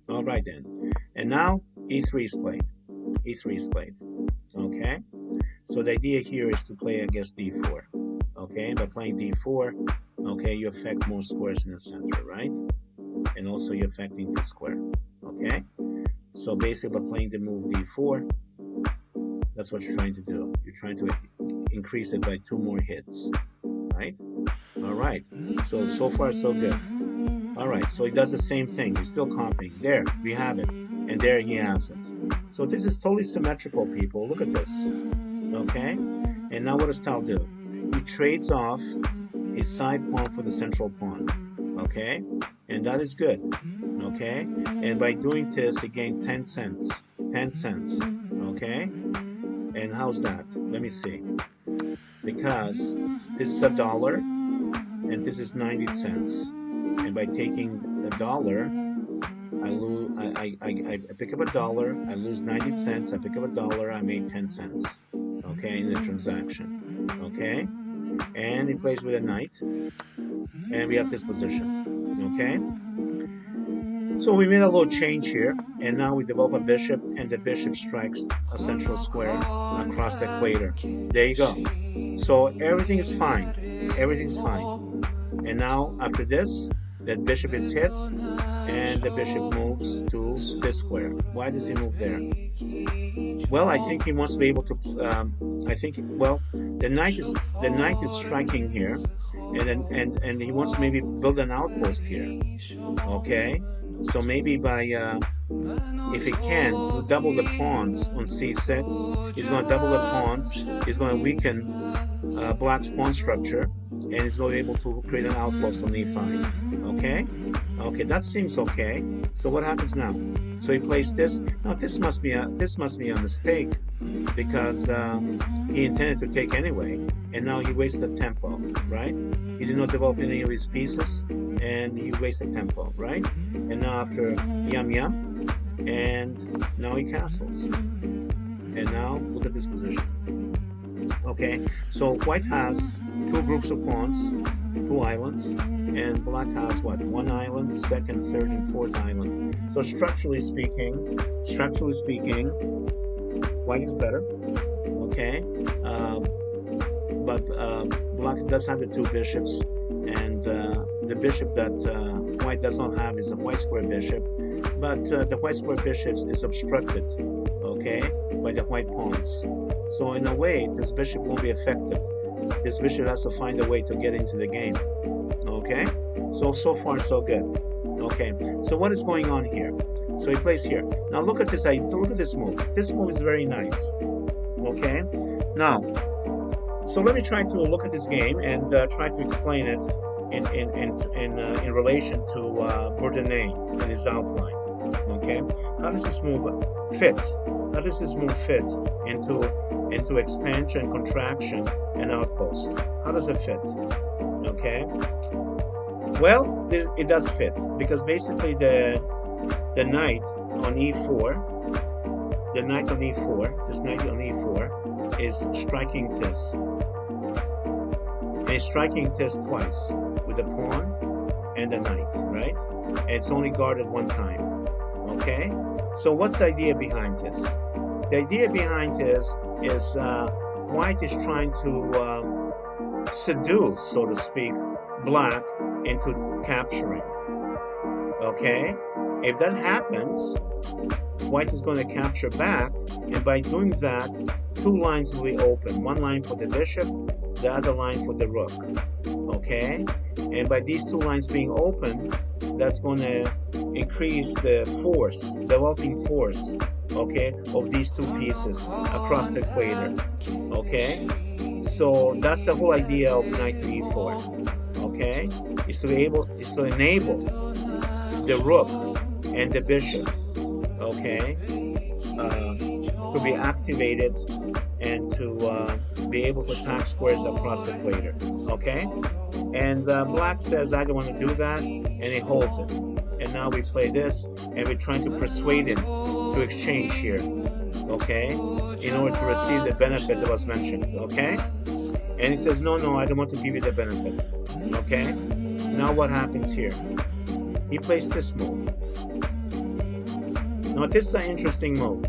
S1: All right then. And now e3 is played. E3 is played. Okay. So the idea here is to play against d4. Okay. By playing d4, okay, you affect more squares in the center, right? And also you're affecting the square. Okay. So basically, by playing the move d4, that's what you're trying to do. You're trying to increase it by 2 more hits, right? All right. So far so good. All right. So he does the same thing. He's still comping. There, we have it, and there he has it. So this is totally symmetrical, people. Look at this. Okay. And now what does Tal do? He trades off his side pawn for the central pawn. Okay. And that is good. Okay. And by doing this, he gained 10 cents. 10 cents. Okay. And how's that? Let me see. Because this is $1 and this is 90 cents. And by taking $1, I lose. I pick up $1. I lose 90 cents. I pick up $1. I made 10 cents. Okay, in the transaction. Okay, and he plays with a knight, and we have this position. Okay. So we made a little change here, and now we develop a bishop, and the bishop strikes a central square across the equator. There you go. So everything is fine. Everything's fine. And now after this, that bishop is hit, and the bishop moves to this square. Why does he move there? Well, I think he wants to be able to. The knight is striking here, and he wants to maybe build an outpost here. Okay. So maybe by, if he can, to double the pawns on c6, he's going to double the pawns, he's going to weaken black's pawn structure, and he's going to be able to create an outpost on e5. Okay? Okay, that seems okay. So what happens now? So he plays this. Now this must be a mistake, because he intended to take anyway, and now he wasted tempo, right? He did not develop any of his pieces, and he wasted tempo, right? And now after yum, and now he castles. And now look at this position. Okay, so white has 2 groups of pawns, 2 islands, and black has what? 1 island, second, third, and fourth island. So structurally speaking, white is better. Okay, but black does have the 2 bishops, and the bishop that white does not have is a white square bishop, but the white square bishop is obstructed, okay, by the white pawns. So in a way, this bishop won't be affected. This bishop has to find a way to get into the game. Okay, so far so good. Okay, so what is going on here? So he plays here. Now look at this. Look at this move. This move is very nice. Okay, now, so let me try to look at this game and try to explain it in relation to Bourdonnais and his outline. Okay, how does this move fit? How does this move fit into expansion, contraction, and outpost? How does it fit? Okay. Well, it does fit, because basically the knight on e4, this knight on e4 is striking this. And it's striking this twice with the pawn and the knight, right? And it's only guarded 1 time. Okay? So what's the idea behind this? The idea behind this is white is trying to seduce, so to speak, black into capturing. Okay? If that happens, white is going to capture back, and by doing that, 2 lines will be open. 1 line for the bishop, the other line for the rook. Okay? And by these 2 lines being open, that's going to increase the force, developing force, okay, of these 2 pieces across the equator. Okay? So that's the whole idea of knight to e4. Okay? Is to enable the rook and the bishop, okay, to be activated and to be able to attack squares across the equator. Okay? And black says, I don't want to do that, and he holds it. And now we play this, and we're trying to persuade him to exchange here, okay, in order to receive the benefit that was mentioned. Okay? And he says, no, no, I don't want to give you the benefit. Okay? Now what happens here? He plays this move. Now this is an interesting move.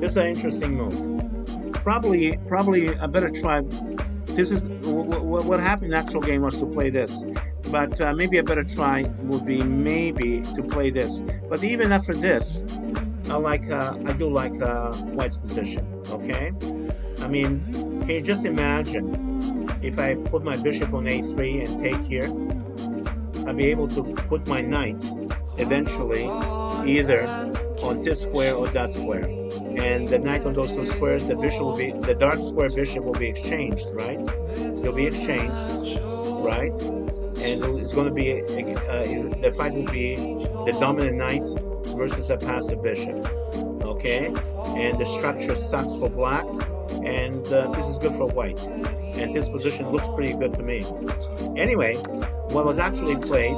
S1: This is an interesting move. Probably a better try. This is what happened in the actual game was to play this. But maybe a better try would be maybe to play this. But even after this, I do like White's position. Okay, I mean, can you just imagine if I put my bishop on a3 and take here? I'll be able to put my knight eventually either on this square or that square, and the knight on those two squares, the dark square bishop will be exchanged, right? They'll be exchanged, right? And it's going to be the fight will be the dominant knight versus a passive bishop. Okay, and the structure sucks for black, and this is good for white, and this position looks pretty good to me. Anyway, what was actually played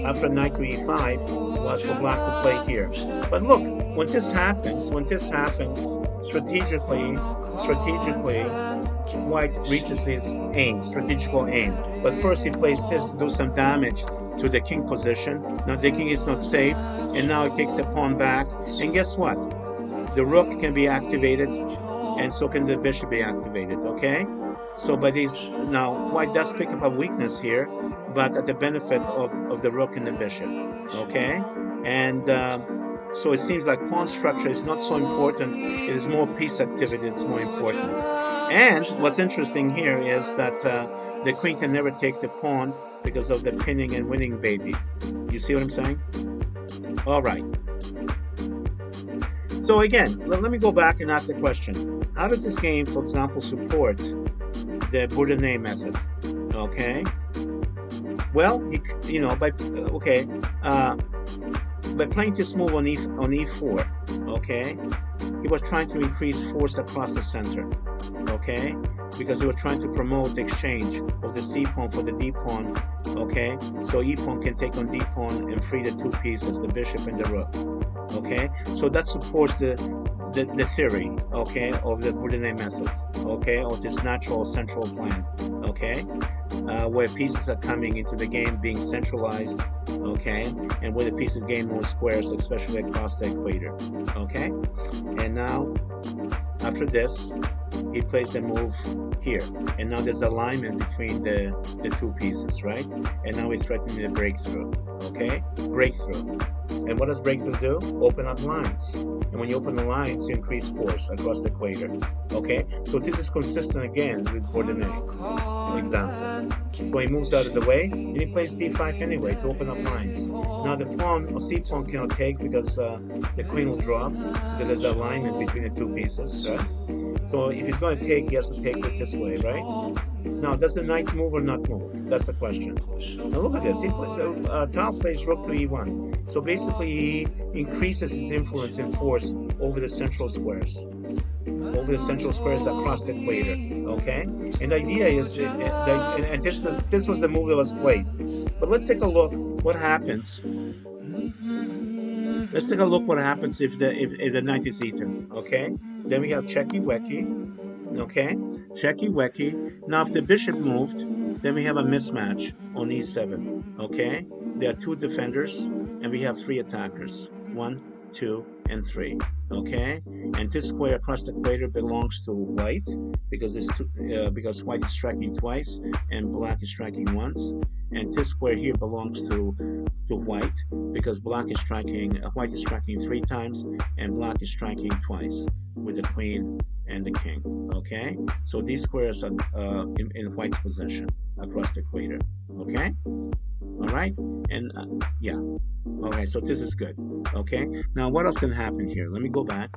S1: after knight to e5 was for black to play here. But look, when this happens, strategically, white reaches his strategical aim. But first he plays this to do some damage to the king position. Now the king is not safe, and now he takes the pawn back. And guess what? The rook can be activated, and so can the bishop be activated, okay? So by these, now white does pick up a weakness here, but at the benefit of the rook and the bishop, okay? And so it seems like pawn structure is not so important. It is more piece activity that's more important. And what's interesting here is that the queen can never take the pawn because of the pinning and winning baby. You see what I'm saying? All right. So again, let me go back and ask the question. How does this game, for example, support the Bourdonnais method? Okay. Well, by playing this move on e4, okay, he was trying to increase force across the center, okay, because he was trying to promote the exchange of the c pawn for the d pawn, okay, so e pawn can take on d pawn and free the two pieces, the bishop and the rook, okay. So that supports the theory, okay, of the Bourdonnais method, okay, or this natural central plan, okay, where pieces are coming into the game being centralized, okay, and where the pieces gain more squares, especially across the equator, okay. And now after this he plays the move here, and now there's alignment between the two pieces, right? And now we're threatening a breakthrough, okay, breakthrough. And what does breakthrough do? Open up lines. And when you open the lines, you increase force across the equator. Okay? So this is consistent again with Bourdonnais example. So he moves out of the way, and he plays d5 anyway to open up lines. Now the pawn or c pawn cannot take because the queen will drop, because there's alignment between the two pieces, right? So if he's going to take, he has to take it this way, right? Now, does the knight move or not move? That's the question. Now look at this. Tal plays rook to e1. So basically, he increases his influence and force over the central squares. Over the central squares across the equator. Okay? And the idea is, and this was the move that was played. But let's take a look what happens. Let's take a look what happens if the knight is eaten. Okay? Then we have checky wecky. Okay? Checky wecky. Now if the bishop moved, then we have a mismatch on e7. Okay? There are two defenders and we have three attackers. 1, 2, and 3. Okay? And this square across the equator belongs to white because because white is striking twice and black is striking once. And this square here belongs to white because white is striking 3 times and black is striking twice with the queen and the king. Okay, so these squares are in white's possession across the equator. Okay, all right, and yeah, okay, so this is good. Okay, now what else can happen here? Let me go back.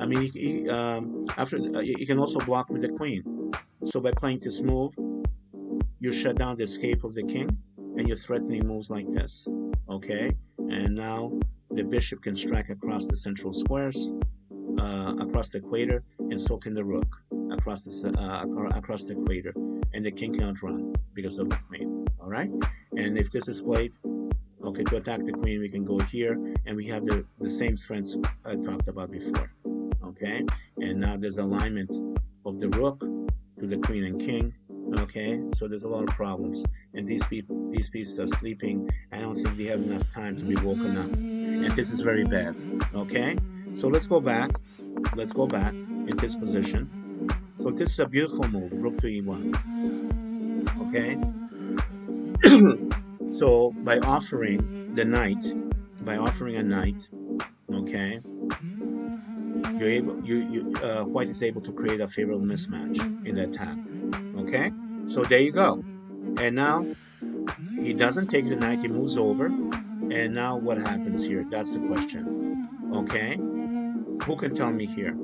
S1: I mean, you can also block with the queen. So by playing this move, you shut down the escape of the king, and you're threatening moves like this. Okay, and now the bishop can strike across the central squares, across the equator, and so can the rook across the equator, and the king cannot run because of the queen. All right, and if this is played, okay, to attack the queen, we can go here, and we have the same threats I talked about before. Okay, and now there's alignment of the rook to the queen and king. Okay, so there's a lot of problems, and these pieces are sleeping. I don't think they have enough time to be woken up, and this is very bad. Okay, so let's go back in this position. So this is a beautiful move, rook to e1. Okay, so by offering a knight, okay, you're able, white is able to create a favorable mismatch in the attack. Okay, so there you go. And now he doesn't take the knight, he moves over. And now what happens here? That's the question. Okay, who can tell me here?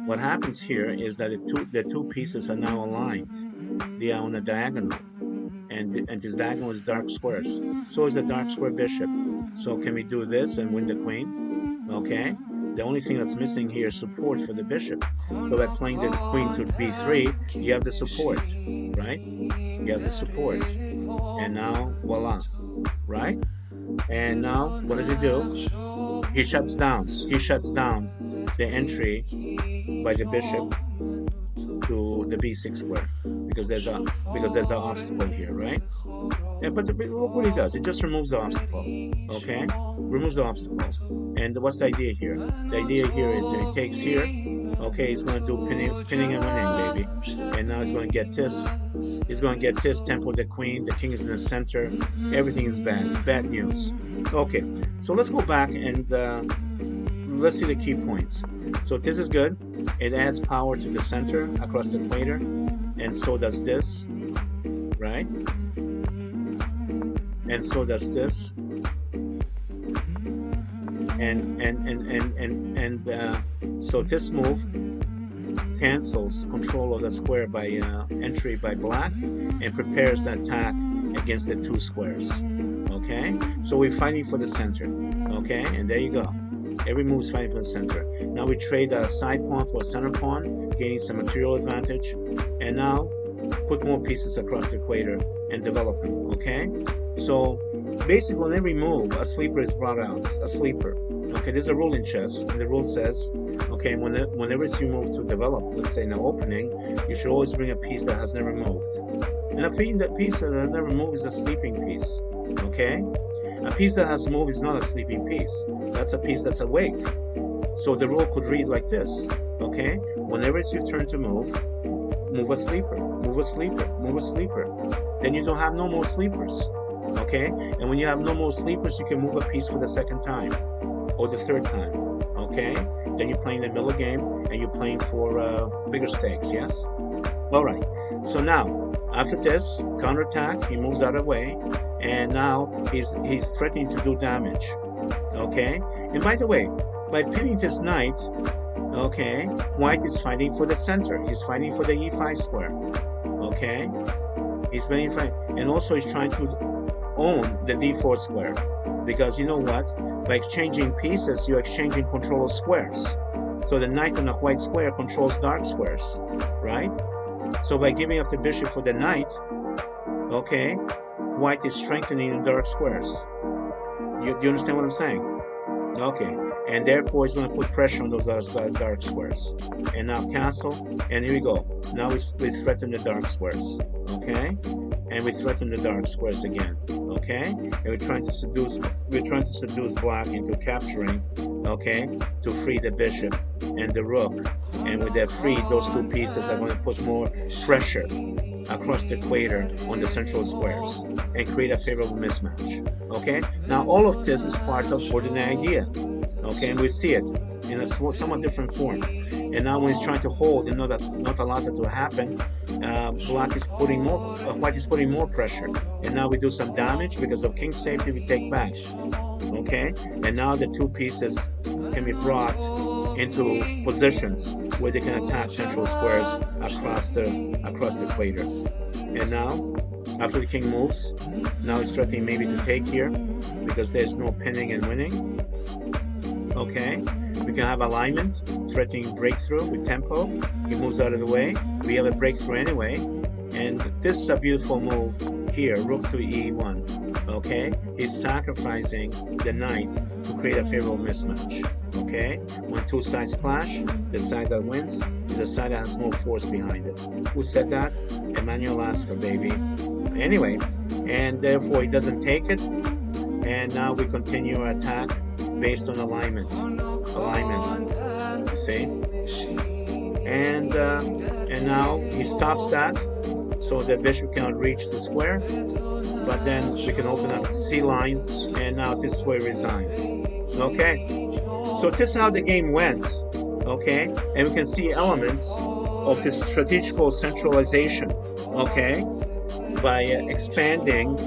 S1: What happens here is that the two pieces are now aligned. They are on a diagonal, and this diagonal is dark squares. So is the dark square bishop. So can we do this and win the queen? Okay. The only thing that's missing here is support for the bishop. So by playing the queen to b3, you have the support, right? You have the support. And now, voila, right? And now, what does he do? He shuts down the entry by the bishop to the b6 square, because there's an obstacle here, right? Yeah, but look what he does. He just removes the obstacle. Okay, removes the obstacle. And what's the idea here? The idea here is that he takes here. Okay, he's going to do pinning and winning, baby. And now he's going to get this. He's going to get this. Tempo the queen. The king is in the center. Everything is bad. Bad news. Okay, so let's go back and let's see the key points. So this is good. It adds power to the center across the equator, and so does this, right? And so does this. So this move cancels control of the square by entry by black and prepares the attack against the two squares. Okay, so we're fighting for the center. Okay, and there you go. Every move is fighting for the center. Now we trade a side pawn for a center pawn, gaining some material advantage, and now put more pieces across the equator and develop them. Okay, so basically on every move a sleeper is brought out. A sleeper. Okay, there's a rule in chess, and the rule says, okay, whenever it's you move to develop, let's say in an opening, you should always bring a piece that has never moved. And a piece that has never moved is a sleeping piece. Okay, a piece that has moved is not a sleeping piece. That's a piece that's awake. So the rule could read like this. Okay, whenever it's your turn to move a sleeper, move a sleeper, move a sleeper. Then you don't have no more sleepers. Okay, and when you have no more sleepers, you can move a piece for the second time or the third time. Okay, then you're playing the middle game and you're playing for bigger stakes. Yes. All right. So now after this counterattack, he moves out of the way, and now he's threatening to do damage. Okay, and by the way, by pinning this knight, okay, white is fighting for the center. He's fighting for the e5 square. Okay, he's fighting, and also he's trying to own the d4 square, because you know what? By exchanging pieces, you're exchanging control of squares. So the knight on the white square controls dark squares, right? So by giving up the bishop for the knight, okay, white is strengthening the dark squares. You understand what I'm saying? Okay, and therefore it's going to put pressure on those dark squares. And now castle, and here we go. Now we threaten the dark squares. Okay, and we threaten the dark squares again. Okay, and we're trying to seduce black into capturing. Okay, to free the bishop and the rook. And with that freed, those two pieces are going to put more pressure across the equator on the central squares and create a favorable mismatch. Okay, now all of this is part of ordinary idea. Okay, and we see it in a somewhat different form. And now when he's trying to hold and not allow that to happen, white is putting more pressure. And now we do some damage because of king's safety. We take back. Okay, and now the two pieces can be brought into positions where they can attack central squares across the equator. And now, after the king moves, now he's threatening maybe to take here because there's no pinning and winning. Okay, we can have alignment, threatening breakthrough with tempo. He moves out of the way. We have a breakthrough anyway, and this is a beautiful move here, rook to e1. Okay, he's sacrificing the knight to create a favorable mismatch. Okay. Okay? When two sides clash, the side that wins is the side that has more force behind it. Who said that? Emmanuel Lasker, baby. Anyway, and therefore he doesn't take it, and now we continue our attack based on alignment. You see? And now he stops that, so the bishop cannot reach the square, but then we can open up the C line, and now this is where he resigns. Okay, so this is how the game went. Okay, and we can see elements of this strategical centralization. Okay, by expanding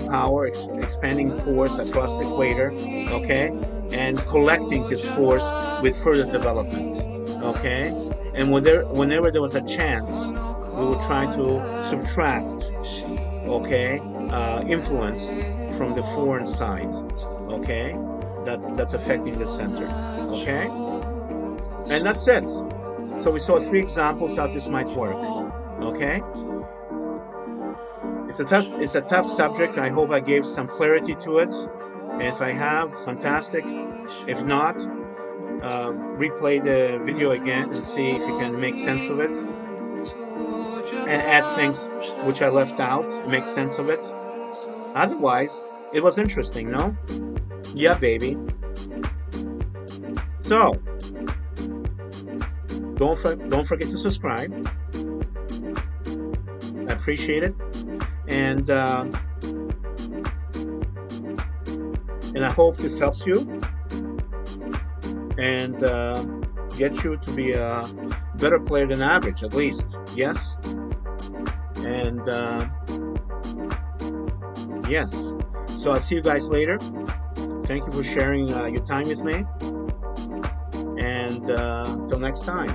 S1: power, expanding force across the equator. Okay, and collecting this force with further development. Okay, and whenever there was a chance, we would try to subtract, okay, influence from the foreign side, okay, that's affecting the center, okay, and that's it. So we saw 3 examples how this might work, okay. It's a tough subject. I hope I gave some clarity to it, and if I have, fantastic. If not, replay the video again and see if you can make sense of it and add things which I left out, make sense of it. Otherwise, it was interesting, no? Yeah, baby. So, don't forget to subscribe. I appreciate it, and I hope this helps you and get you to be a better player than average, at least. Yes. And yes. So I'll see you guys later. Thank you for sharing your time with me. And till next time.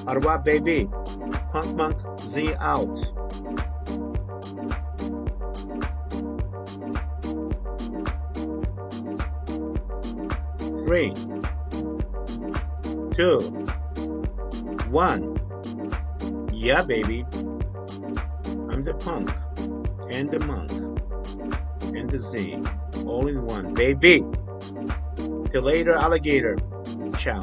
S1: Arwa baby. Punk Monk Z out. Three, 2, 1. Yeah, baby. I'm the punk and the monk and the Z, all in one, baby. Till later, alligator. Ciao.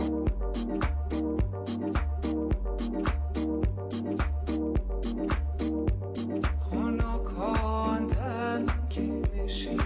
S1: She